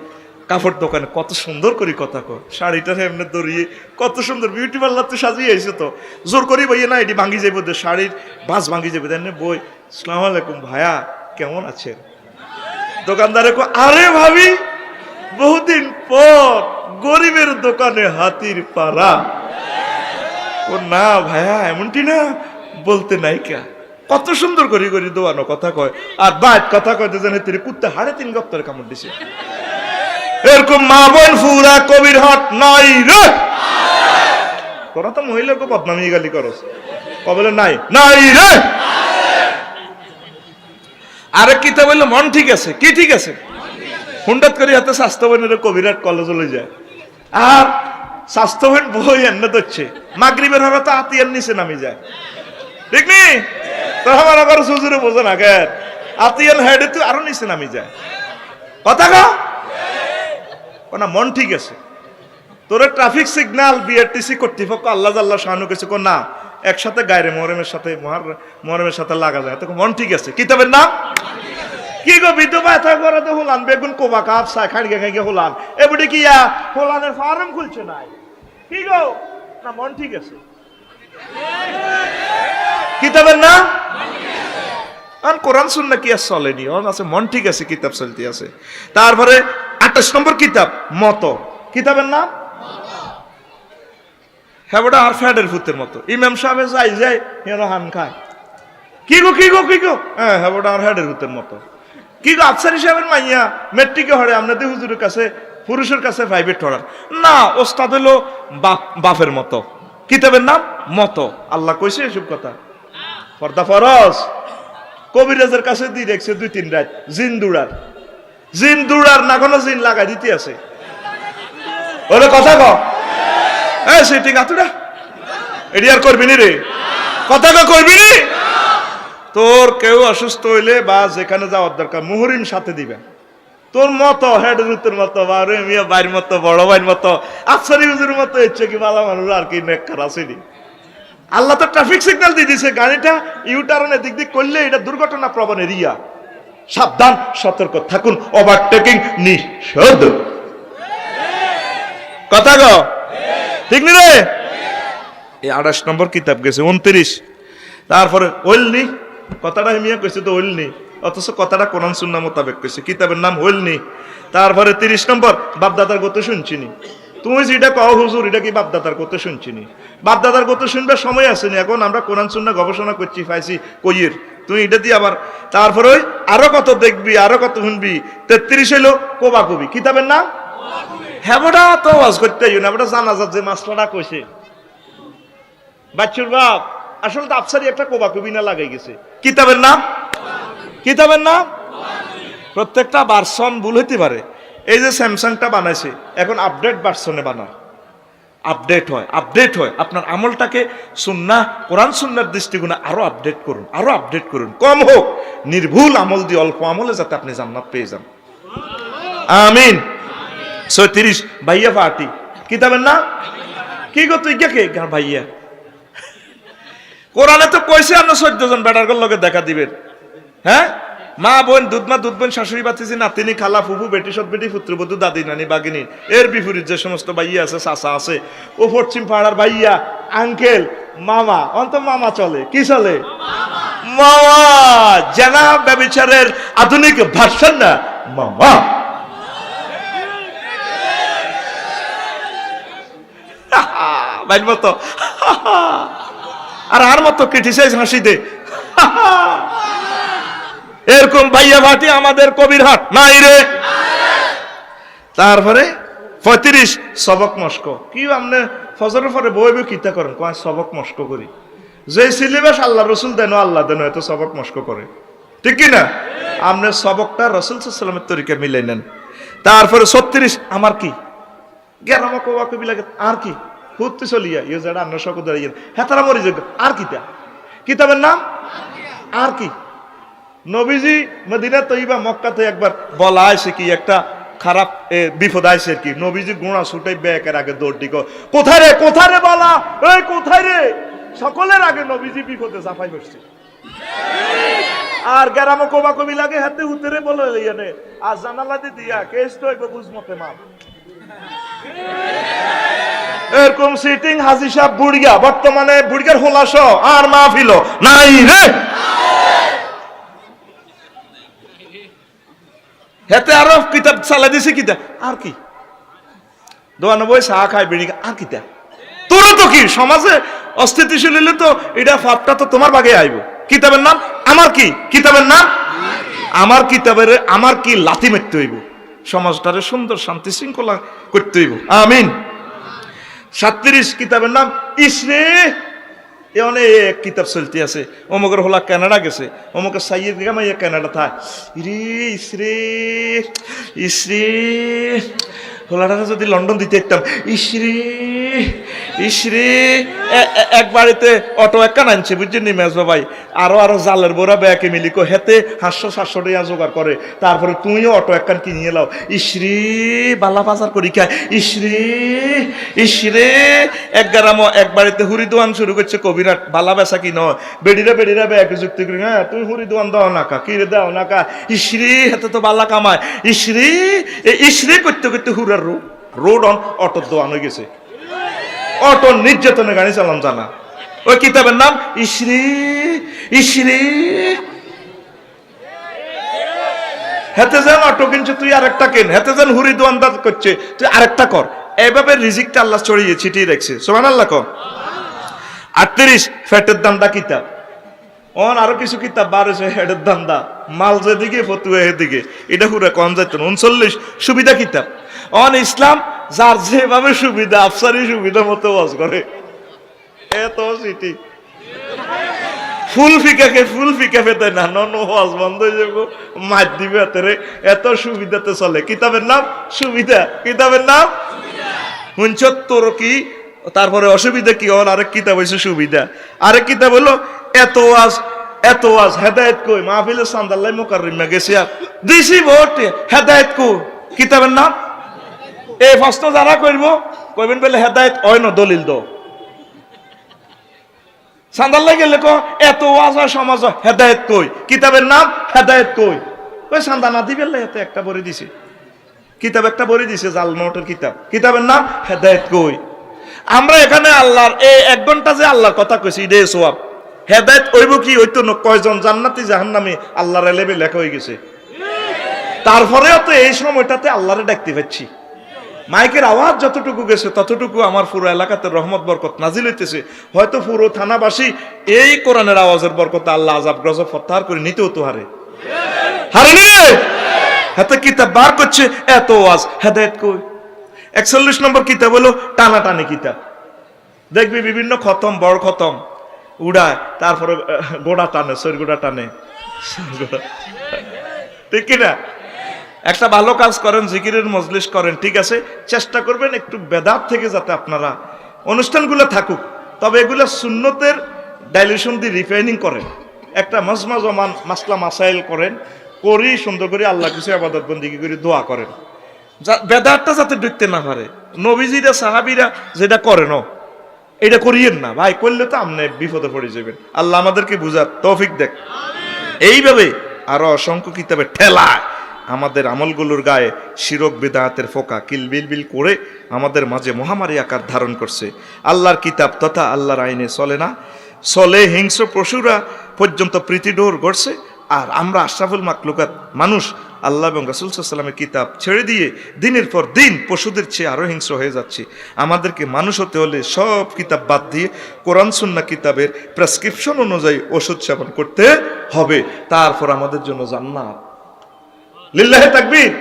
কাপড় দোকানে কত সুন্দর করে কথা কয়, শাড়িটা এমনি দড়িয়ে কত সুন্দর বিউটি পার্লার তো সাজিয়ে আইছে, তো জোর করি বইয়ে না এটি ভাঙ্গি যাইব, শাড়ির বাস ভাঙ্গি যাবে। দেন বই, আসসালামু আলাইকুম ভাইয়া কেমন আছেন? দোকানদারে কো, আরে ভাবি বহুদিন পর, গরিবের দোকানে হাতির পাড়া। ও না ভাইয়া এমনটি না, বলতে নাই কা। কত সুন্দর করি করি দোয়ানো কথা কয়, আর বাইট কথা কয়তে জানে তিনি কুত্তা হাড়ে 3 গপ্তরে কামড় দিছে। এরকম মা বোন ফুরা কবিরহাট নাই রে। তোরা তো মহিলাকে বদনামি গালি করস, কবলে নাই নাই রে। আরে কিতা বললো মন ঠিক আছে, কি ঠিক আছে? হুন্ডাত করে হাতে স্বাস্থ্যবানের কবিরাট কলেজ লই যায়, আর স্বাস্থ্যবান বই এনে দিচ্ছে। মাগরিবের হবে তো আতিয়ার নিচে নামি যায়, ঠিক নি? তো আমার আবার সুজুরে বোঝে না কে আতিয়ার হেডে তুই আরো নিচে নামি যায়। কথা কা না, মন ঠিক আছে। তোর ট্রাফিক সিগন্যাল বিআরটিসি কর্তৃপক্ষ আল্লাহ আল্লাহ শাহানু কিছু না, একসাথে গায়রে মোহরমের সাথে মোহরমের সাথে লাগা যায়, তো মন ঠিক আছে। কিতাবের নাম কি গো? বিধবা এথা করে তো হোলান বেগুন কোবা কাপ সাই খাড়ি গাঙ্গে হোলান এবারে কি হোলানের ফার্ম খুলছে নাই, কি গো? না মন ঠিক আছে। কিতাবের নাম আর কোরআন সুন্নাহ কি আর চলেনি, ওর আছে মন ঠিক আছে, কিতাব চলতে আছে। তারপরে 28 নম্বর কিতাব মত। কিতাবের নাম হ্যাঁ বড় আর ফ্যাডের ফুতের মতো। ইমাম সাহেব যাই যাই হেরো হান খায়, কি গো কি গো কি গো, হ্যাঁ হ্যাঁ বড় আর হেডের ফুতের মতো। কি গো আফসারি সাহেবের মাইয়া মেট্রিকে হরে আপনাদের হুজুরের কাছে, পুরুষের কাছে প্রাইভেট হরার না, ওস্তাদ হলো বাপের মতো। কিতাবের নাম মত। আল্লাহ কইছে এসব কথা? পর্দা ফরজ। কবিরাজের কাছে দিয়ে দেখছে 2-3 রাত জিন দুড়ার, জিন দুড়ার না কোনো জিন লাগাই দিতে আছে। ওরে কথা ক সেটি গাতুটা এটি আর করবি নি রে, কথা ক করবি নি। তোর কেউ অসুস্থ হইলে বা যেখানে যাওয়ার দরকার মুহরিম সাথে দিবেন। তোর মতো হেড রুতের মতো বা মিয়া ভাইয়ের মতো বড় ভাইয়ের মতো আফসারি হুজুর মতো ইচ্ছে কি ভালো মানুষ আর কি নেককার আসেনি। আল্লাহ তো ট্রাফিক সিগন্যাল দিয়ে দিছে, গাড়িটা ইউটার্নের দিক দিক করলে এটা দুর্ঘটনা প্রবণ এরিয়া, সাবধান সতর্ক থাকুন, ওভারটেকিং নিষেধ। কথা গো ঠিক নি রে? এই 28 নম্বর কিতাব গেছে 29। তারপরে ওইলনি, কথাটা হিমিয়া কইছে তো ওইলনি, অথচ কথাটা কোরআন সুন্নাহ মোতাবেক কইছে, কিতাবের নাম ওইলনি। তারপরে 30 নম্বর বাপদাদার কথা শুনছিনি। তুমি যেটা কও হুজুর এটা কি বাপদাদার কথা শুনছিনি? বাপদাদার কথা শুনবে সময় আসেনি, এখন আমরা কোরআন সুন্নাহ গবেষণা করছি পাইছি কইয়ের, তুই এটা দিয়ে আবার। তারপরে ওই আরো কত দেখবি, আরো কত শুনবি। 33 হইলো কোবা কবি, কিতাবের নাম হ্যাঁ বড়া তো ওয়াজ করতে না বড়া, জানাজাত যে মাস্টারটা কইছে বাচ্চুর বাপ আসলে তো আফসারি একটা কোবা কবি না লাগাই গেছে, কিতাবের নাম, কিতাবের নাম। প্রত্যেকটা ভার্সন ভুল হইতে পারে। এই যে স্যামসাংটা বানাইছে এখন আপডেট ভার্সনে বানায়, আপডেট হয়, আপডেট হয়। আপনার আমলটাকে সুন্নাহ কোরআন সুন্নাহর দৃষ্টিকোণে আরো আপডেট করুন, আরো আপডেট করুন, কম হোক নির্ভুল আমল দিয়ে অল্প আমলে যাতে আপনি জান্নাত পেয়ে যান, আমিন। 36 ভাইয়া পার্টি, কিতাবের নাম কি গো তুই কে ভাইয়া? কোরআনে তো কইছে আমরা 14 জন বেটার লগে দেখা দিবেন। হ্যাঁ, মা বোন, দুধমা দুধ বোন, শাশুড়ি বাতিছি, নাতিনি, খালা, ফুফু, বেটি সৎ বেটি, পুত্রবধূ, দাদি নানি বাগিনী, এর বিপরীত যে সমস্ত ভাইয়া আছে, চাচা আছে, ও পশ্চিম পাড়ার ভাইয়া, আঙ্কেল, মামা, অন্ত মামা চলে, কি চলে মামা, জানা ব্যভিচারের আধুনিক ভার্সন না মামা। বাইর মতো আর মতো ক্রিটিসাইজ হাসি দে, এরকম ভাইয়া ভাটি আমাদের কবির হাট নাই রে। তারপরে 35 সবক মস্ক, কি আপনি ফজরের পরে বই বই কিতা করেন? কয় সবক মস্ক করি। যে সিলেবাস আল্লাহ রসুল দেন আল্লাহ দেন এত সবক মস্ক করে, ঠিক কি না? আপনি সবকটা রসুল সাল্লামের তরিকা মিলাই নেন। তারপরে 36 আমার কি জ্ঞান কবি লাগে, আর কি হুত্তি চলিয়া ইয়ে যারা আন্ন সকল দাঁড়িয়ে হ্যাঁ তারা মরি যোগ্য, আর কিতা কিতাবের নাম আর কি। নবীজি মদিনা তৈবা মক্কাতে একবার বলা আছে কি একটা খারাপ বিপদ আছে কি, নবীজি গোড়া ছুটাই ব্যাকের আগে দৌড় দিক, কোথায় রে কোথায় রে বলা, ওই কোথায় রে, সকলের আগে নবীজি বিপদে জাফাই বসছে। আর গ্রাম কোবা কবি লাগে হাতে উতরে বলে ইয়ানে আর জানালা দিয়া কেস তো বুঝমতে মা এরকম সিটিং হাজি সাহেব বুড়িয়া, বর্তমানে বুড়িয়ার হোলাস আর মাহফিল নাই রে। হেতে আরো কিতাব চালাই দিছে, কিতা আর কি দোয়ানো বই চা খায় বেড়ি, আর কিতা তোর তো কি সমাজে অস্থিতিশীল হইলে তো এটা ফাপটা তো তোমার বাগে আইব। কিতাবের নাম আমার কি, কিতাবের নাম আমার, কিতাবের আমার কি লাথি মারতে হইব, সমাজটারে সুন্দর শান্তি শৃঙ্খলা করতে হইব, আমিন। 37 কিতাবের নাম ইসরে, এ অনেক কিতাব চলতে আছে। অমুকের হোলা কানাডা গেছে, অমুকের সাইয়েদ গামাইয়া কানাডা থা ইরে ইসরে ইসরে, হোলাটা যদি লন্ডন দিতে একদম ইসরে ইসরে। এক বাড়িতে অটো একখান আনছে বুঝছেন নি মেজবা ভাই, আরো জালের বোরা ব্যাকে মিলিকো হেতে 500-700 টাকা জোগাড় করে, তারপরে তুমিও অটো একখান কিনিয়ে লাও, ইসরে বালা বাজার করি খায়, ইসরে ইসরে। এক গ্রাম এক বাড়িতে হুরি দোয়ান শুরু করছে কবিরাট, বালা বেচা কি নয়, বেড়িরা ব্যাকে যুক্তি করি, হ্যাঁ তুই হুরি দোয়ান দাও না কা, কি রে দাও না কা, ইসরে হেতে তো বালা কামায়, ইসরে ইসরে করতে করতে হুরার রোড অন অটোর দোয়ান হয়ে গেছে, অটো নির্যাতনের গাড়ি চালান জানা। ওই কিতাবের নাম ইসরি ইসরি। হেতে যেন অটো কিনছে তুই আরেকটা কেন, হেতে যেন হুরি দোয়ানদার করছে তুই আরেকটা কর, এইভাবে রিজিকটা আল্লাহ ছড়িয়ে ছিটিয়ে রাখছে, সুবহানাল্লাহ কর। 38 ফ্যাটের দান্দা কিতাব, অন আরো কিছু কিতাব বার হয়েছে হেডের দান্দা, মাল যেদিকে ফতুয়া এদিকে, এটা পুরো কম যাইত। 39 সুবিধা কিতাব, অন ইসলাম যার যেভাবে সুবিধা আফসারি সুবিধা মতো ওয়াজ করে, এত সিটি ফুল ফিকাকে ফুল ফিকা পেতে না, নন ওয়াজ বন্ধ হয়ে যাবো, মার দিবে হাতে, এত সুবিধাতে চলে। কিতাবের নাম সুবিধা, কিতাবের নাম হুঞ্চ তোর কি। তারপরে অসুবিধা কি, ওর আরেক কিতাব হয়েছে সুবিধা, আরেক কিতাব হলো এত ওয়াজ হেদায়েত কই, মাহফিলে সান্দাল্লাই মুকাররিমা গেছে আর দিছি ভোট হেদায়েত কো, কিতাবের নাম। এই প্রশ্ন যারা করব কইবেন বলে হেদায়েত হয় না, দলিল দাও। সান্দাল্লাই গেলে কো এত ওয়াজ হয় সমাজ, হেদায়েত কই, কিতাবের নাম হেদায়েত কই। ওই সান্দা না দিবে এতে একটা বড়ি দিছে, কিতাব একটা বড়ি দিছে জাল নোটের কিতাব, কিতাবের নাম হেদায়েত কই। আমরা এখানে আল্লাহর এই 1 ঘন্টা যে আল্লাহর কথা কইছি এটাই সওয়াব। হেদায়েত হইব কি হইতো না, কয়জন জান্নাতি জাহান্নামী আল্লাহর এলেবে লেখা হয়ে গেছে। তারপরেও তো এই সময়টাতে আল্লাহরে ডাকতে পাচ্ছি। মাইকের আওয়াজ যতটুকু গেছে ততটুকু আমার পুরো এলাকাতে রহমত বরকত নাজিল হইতেছে। হয়তো পুরো থানাবাসী এই কোরআনের আওয়াজের বরকতে আল্লাহ আযাব গজব প্রত্যাহার করে নিতেও তো হারে নি। হাতে কিতাব বার করছে, এত ওয়াজ, হেদায়েত কই? 41 নম্বর কিতাব হলো টানাটানি কিতাব। দেখবি বিভিন্ন খতম, বড় খতম উড়ায়, তারপরে গোড়া টানে, শরীর গোড়া টানে, ঠিক কিনা? একটা ভালো কাজ করেন, জিকিরের মজলিস করেন, ঠিক আছে, চেষ্টা করবেন একটু বেদাত থেকে যাতে আপনারা অনুষ্ঠানগুলো থাকুক, তবে এগুলো সুন্নতের ডাইলিউশন দিয়ে রিফাইনিং করেন। একটা মজমা জমান মাসলা মাসাইল করেন, করি সুন্দর করে আল্লাহ কিছু ইবাদত বন্দেগী করে দোয়া করেন, বেদাতটা যাতে ঢুকতে না পারে। নবীজিরা সাহাবীরা যেটা করেন এটা করিয়েন না ভাই, করলে তো আপনি বিপদে পড়ে যাবেন। আল্লাহ আমাদেরকে বুঝার তৌফিক দেখ। এইভাবে আরো অসংখ্য কিতাবে ঠেলায় আমাদের আমলগুলোর গায়ে শিরক বিদআতের ফোকা কিলবিলবিল করে আমাদের মাঝে মহামারী আকার ধারণ করছে। আল্লাহর কিতাব তথা আল্লাহর আইনে চলে না, চলে হিংস্র পশুরা পর্যন্ত প্রীতিডোর গড়ছে। আর আমরা আশরাফুল মাখলুকাত মানুষ আল্লাহ এবং রাসূল সাল্লাল্লাহু আলাইহি ওয়াসাল্লামের কিতাব ছেড়ে দিয়ে দিনের পর দিন পশুদের চেয়ে আরো হিংস্র হয়ে যাচ্ছে। আমাদেরকে মানুষ হতে হলে সব কিতাব বাদ দিয়ে কোরআন সুন্নাহ কিতাবের প্রেসক্রিপশন অনুযায়ী ওষুধ সেবন করতে হবে, তারপর আমাদের জন্য জান্নাত। লিল্লাহি তাকবীর,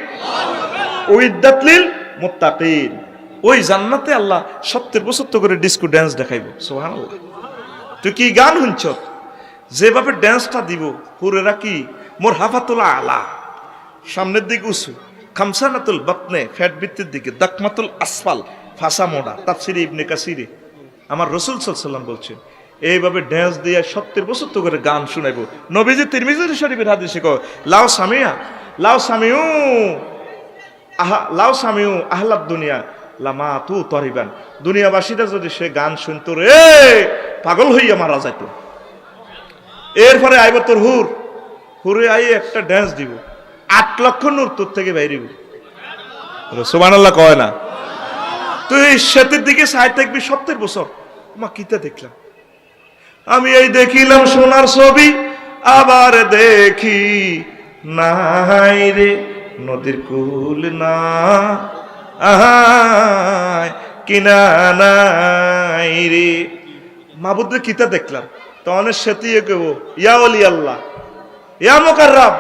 উইদ্দাত লিল মুত্তাকিন। ওই জান্নাতে আল্লাহ 70-75 করে ডিস্কো ড্যান্স দেখাইব। সুবহানাল্লাহ। তুই কি গান শুনছ? যেভাবে ড্যান্সটা দিব, হুরেরা কি মোর হাফাতুল আলা, সামনের দিকে উঁচু, খামসানাতুল বাতনে ফ্যাট বৃত্তির দিকে, দাকমাতুল আসফাল ফাসা মোড়া। তাফসিরে ইবনে কাসিরে আমার রাসূল সাল্লাল্লাহু আলাইহি ওয়াসাল্লাম বলছেন এইভাবে ড্যান্স দিয়ে 70-75 করে গান শুনাইব। নবীজি তিরমিজি শরীফের হাদিসে কয় লাউ সামিয়া লাউ সামিউ আহা লাউ সামিউ আহলাদ দুনিয়া লামা তু তরিবান। দুনিয়াবাসীরা যদি সে গান শুনতো রে পাগল হইয়া মারা যাইত। এরপরে আইব তোর হুরে আই একটা ড্যান্স দিব, 8 লক্ষ নূর তোর থেকে বাইরিব। সুবহানাল্লাহ কয় না? তুই সেতের দিকে সাইড থাকবি 70 বছর। মা কিতা দেখলাম আমি, এই দেখিলাম সোনার ছবি আবার দেখি নাই রে নদীর কুল না আহায় কিনা নাই রে। মাহবুদের কিতা দেখলাম তখন সেতিয়ে কেব ইয়া ওলি আল্লাহ ইয়া মুকাররাম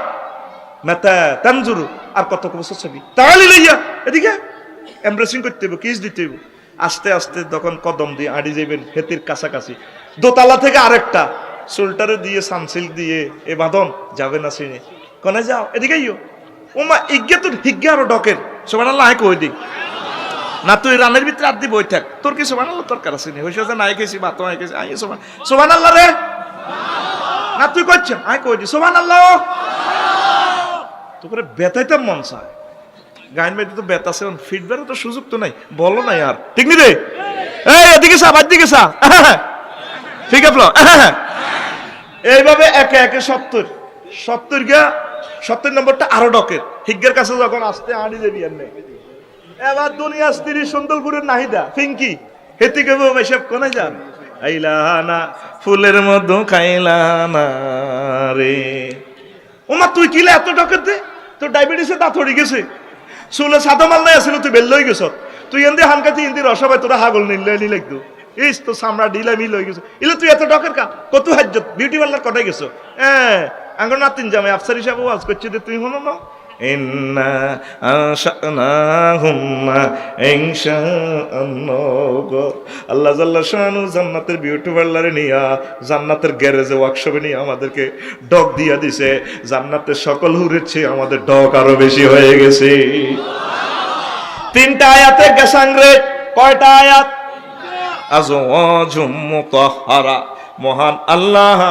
মাতা তানজুরু। আর কত বছর ছবি তাহলে লইয়া এদিকে এমব্রেসিং করতে হইব, কিস দিতে হইব। আস্তে আস্তে তখন কদম দিয়ে আড়ি যাবেন হেতির কাছাকাছি, দোতলা থেকে আরেকটা শোল্ডারে দিয়ে সানসিল্ক দিয়ে এ বাঁধন যাবে না সিনে কনে যাও এদিকে ইয়ো ওমা ইজ্ঞা তোর হিজ্ঞা আরো ডকের। সুবহানাল্লাহ আয় কই দি না, তুই রানের ভিতরে আদি বই থাক, তোর কি সুবহানাল্লাহ তোর কাছে নেই হইছে যে নাই খেয়েছি ভাত আই খেয়েছি আই সুবহানাল্লাহ রে না তুই কইছ আয় কই দি সুবহানাল্লাহ। তো করে বেতাইতাম মন চায়, গাইন বাইতে তো বেত আছে, ফিডব্যাকের তো সুযোগ তো নাই, বলো না আর ঠিক নি রে? এই এদিকে সা বাদ দিকে সা ঠিক আছে। এইভাবে একে একে 70 গা 70 নম্বরটা আরো ডকের হিজ্ঞের কাছে যখন আসতে আড়ি যাবি আর নেই। এবার দুনিয়া স্ত্রী সুন্দরপুরের নাহিদা ফিঙ্কি হেতি কেব এসব কোনে যান আইলানা ফুলের মধু খাইলানা রে। ওমা তুই কিলে এত ডকের দে, তোর ডায়াবেটিসে দাঁত হয়ে গেছে, চুলে সাদা মাল নাই আসলে তুই বেল হয়ে গেছ, তুই এনদি হানকাতি ইন্দি রসবাই তোরা হাগল নিলে লাগতো ইস তো সামরা ডিলা মিল হয়ে গেছে। ইলে তুই এত ডকের কা কত হাজ্জত বিউটি পার্লার কটাই গেছো? হ্যাঁ আঙ্গন নাতিন জামাই আফসার হিসাবে ওয়াজ করছি যে তুই হলো না ইন্না আশানাহুন্না ইনশাআল্লাহ। আল্লাহ জাল্লা শানু জান্নাতের বিউটি পার্লারে নিয়া জান্নাতের গ্যারেজে ওয়ার্কশপে নিয়ে আমাদেরকে ডক দিয়া দিছে। জান্নাতের সকল হুরের চেয়ে আমাদের ডক আরো বেশি হয়ে গেছে। 3টা আয়াতে গেসাং রে। কয়টা আয়াত? আজওয়াজুম মুতাহহারা। মহান আল্লাহ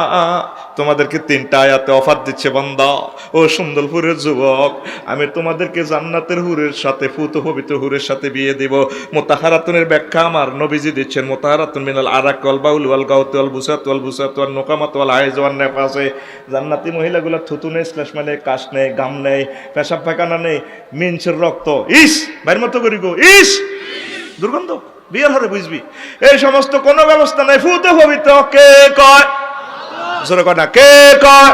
তোমাদেরকে 3টা আয়াতে অফার দিচ্ছে, বান্দা ও সুন্দরপুরের যুবক, আমি তোমাদেরকে জান্নাতের হুরের সাথে ফুত পবিত্র হুরের সাথে বিয়ে দিব। মুতাহারাতুনের ব্যাখ্যা আমার নবীজি দিচ্ছেন, মুতাহারাতুন মিনাল আরাক ওয়াল বাউল ওয়াল গাউত ওয়াল বুসাত ওয়াল নোকামাত ওয়াল হাইজ ওয়ান নেফাসে। জান্নাতি মহিলাগুলা থুতু নেই, শ্লেষ মানে কাশ নেই, গাম নেই, পেশাব পায়খানা নেই, মিনসের রক্ত ইস বাইর মতো করি গো ইস দুর্গন্ধ, বিয়ের হলে বুঝবি। এই সমস্ত কোনো ব্যবস্থা নাই। ফুতে পবিত্র কে কয়? জোরে কয় না, কে কয়?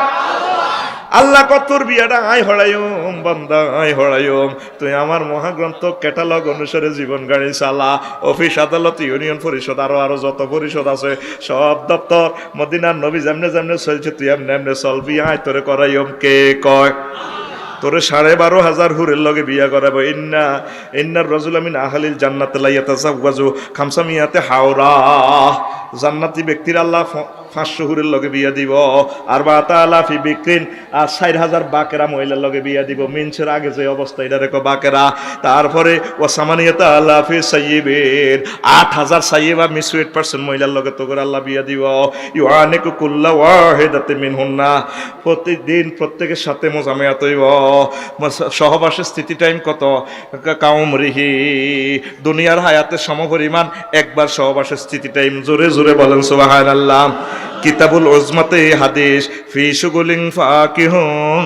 আল্লাহ কত তোর বিয়াটা আয় হড়াইম বান্দা, আয় হড়াইম, তুই আমার মহাগ্রন্থ ক্যাটালগ অনুসারে জীবন গাড়ি চালা। অফিস, আদালত, ইউনিয়ন পরিষদ, আরো যত পরিষদ আছে সব দপ্তর মদিনার নবী যেমনে যেমনে চলছে তুই এমনি এমনি চলবি। আয় তোরে করাইম কে কয়? তোরে 12,500 হুরের লগে বিয়া করাবো। ইন্নার রাজুল মিন আহলিল জান্নাতি লা ইয়াতাযাওয়াজু খামসামিয়াতে হাওরা। জান্নাতি ব্যক্তির আল্লাহ 500 হুরের লগে বিয়া দিব। আর বা তাআলা ফি বিকরিন, আর 4000 বাকেরা মহিলার লগে বিয়া দিব। মিনছের আগে যে অবস্থা এটা রেখো বাকেরা। তারপরে ও সামানিয়াতা আল্লাহ ফি সাইয়্যিবিন, 8000 সাইয়্যিবা মিসউয়েট পারসন মহিলার লগে তো করে আল্লাহ বিয়া দিব। ইউআনিকু কুল্লা ওয়াহিদাতিন মিনহুন্না, প্রতিদিন প্রত্যেকের সাথে মোজামেয়াত হইব। সহবাসের স্থিতি টাইম কত? কাউমরিহি, দুনিয়ার হায়াতের সমপরিমাণ একবার সহবাসের স্থিতি টাইম। জোরে জোরে বলেন সুবহানাল্লাহ। কিতাবুল উজমাতে হাদিস ফি শুগুলিন ফাকিহুন,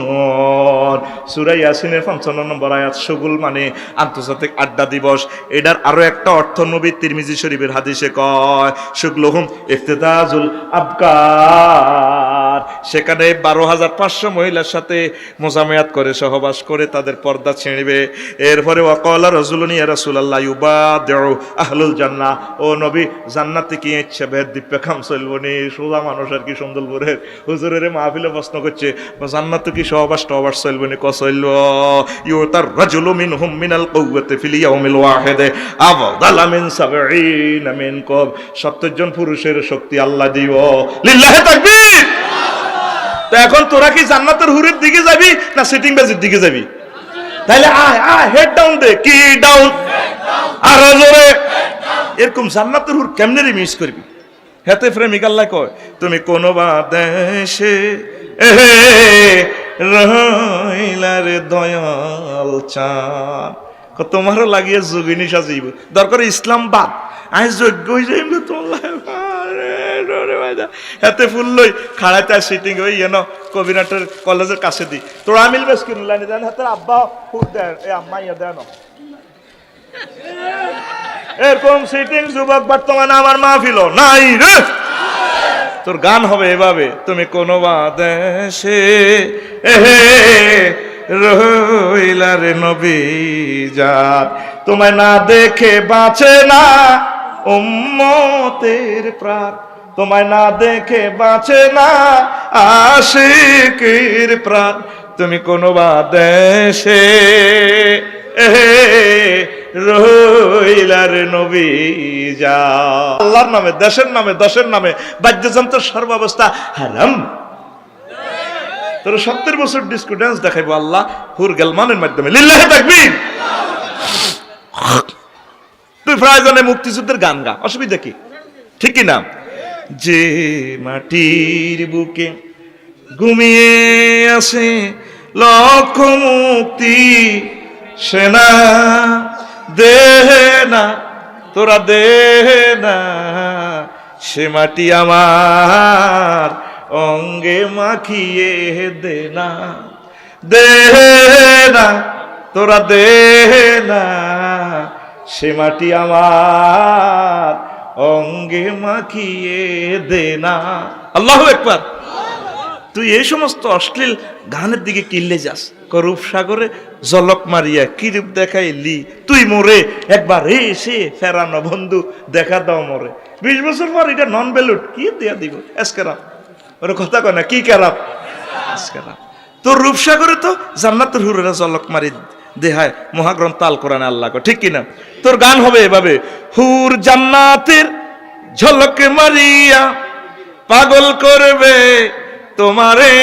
সূরা ইয়াসিনের 55 নম্বর আয়াত। শুগুল মানে আন্তর্জাতিক আড্ডা দিবস। এটার আরো একটা অর্থ নবী তিরমিজি শরীফের হাদিসে কয় শুগলুহুম ইফতিদাজুল আবকার। সেখানে 12,500 মহিলার সাথে মোজামেয়াত করে, সহবাস করে তাদের পর্দা ছিঁড়বে। এরপরে ওয়াকালা রাজুলুন ইয়া রাসূলুল্লাহ ইউবাদিউ আহলুল জান্নাহ, ও নবী জান্নাতে কি ইচ্ছা ভেদ দিপে কাম চলবনি? সোজা মানুষ আর কি সুন্দরপুরের হুজুরের মাহফিলে প্রশ্ন করছে জান্নাতে কি সহবাস টহবাস চলবনি? ক চলব। ইউতার রাজুলু মিনহুম মিনাল কুওয়াতি ফিল ইয়াউমিল ওয়াহিদ আফদালা মিন 70 মিনকুম, 70 জন পুরুষের শক্তি আল্লাহ দিব। লিল্লাহি তাকবীর। তো এখন তোরা কি জান্নাতের হুরের দিকে যাবি না সিটিং বাজির দিকে যাবি? তাহলে আয় আয় হেড ডাউন দে। কি ডাউন? আর জোরে। এরকম জান্নাতের হুর কেমনে রে মিস করবি? হেতে প্রেমিক আল্লাহ কয় তুমি কোন বাদেশে রহিলার দয়াল চান, তোমারও লাগিয়ে যোগিনী সাজিব। দরকার ইসলাম বাদ, আই যোগ্য হয়ে যাইব তোমার হাতে ফুল লই খাড়াইতে সিটিং হই যেন কবিরাটের কলেজের কাছে দি। তোরা আমিল বেশ কিনলানি দেন হাতের আব্বা ফুল দেন, এ আম্মা ইয়া দেন। এরকম সিটিং যুবক বর্তমানে আমার মাহফিল নাই রে। তোর গান হবে এভাবে তুমি কোন বাদেশে রহিলার নবী জাত, তোমায় না দেখে বাঁচে না উম্মতের প্রাণ, তোমায় না দেখে বাঁচে না আশিকের প্রাণ, তুমি কোন বাদেশে রহিলার নবী যা। আল্লাহর নামে, দেশের নামে, দশের নামে বাদ্যযন্ত্র সর্বাবস্থা হারাম। তোর 70 বছর ডিস্কো ডান্স দেখাইবো আল্লাহ হুর গেলমানের মাধ্যমে। লিল্লাহি তাকবীর। তুই প্রয়োজনে মুক্তিযুদ্ধের গান গা, অসুবিধা কি? ঠিক কি না? যে মাটির বুকে ঘুমিয়ে আছে লক্ষ মুক্তি সেনা, দেহে না তোরা দেহে না, সে মাটি আমার অঙ্গে মাখিয়ে দে না, দেহে না তোরা দেহে না, সে মাটি আমার অঙ্গে মাখিয়ে দে না। আল্লাহু আকবার। তুই এই সমস্ত অশ্লীল গানের দিকে কিল্লে যাস, করূপ সাগরে জলক মারিয়া কি রূপ দেখাইলি তুই মোরে, একবার এসে ফেরানো বন্ধু দেখা দাও মোরে। 20 বছর পর এটা নন বেলুট কি দিয়া দিব? এসকেরাম ওর কথা কয় না, কি কেরাম? এসকেরাম। তোর রূপসাগরে তো জান্নাতের হুরেরা জলক মারি দেহায় মহাগ্রন্থ আল কোরআনে আল্লাহ কয়, ঠিক কিনা? তোর গান হবে এভাবে হুর জান্নাতের ঝলক মারিয়া পাগল করবে তোমারে,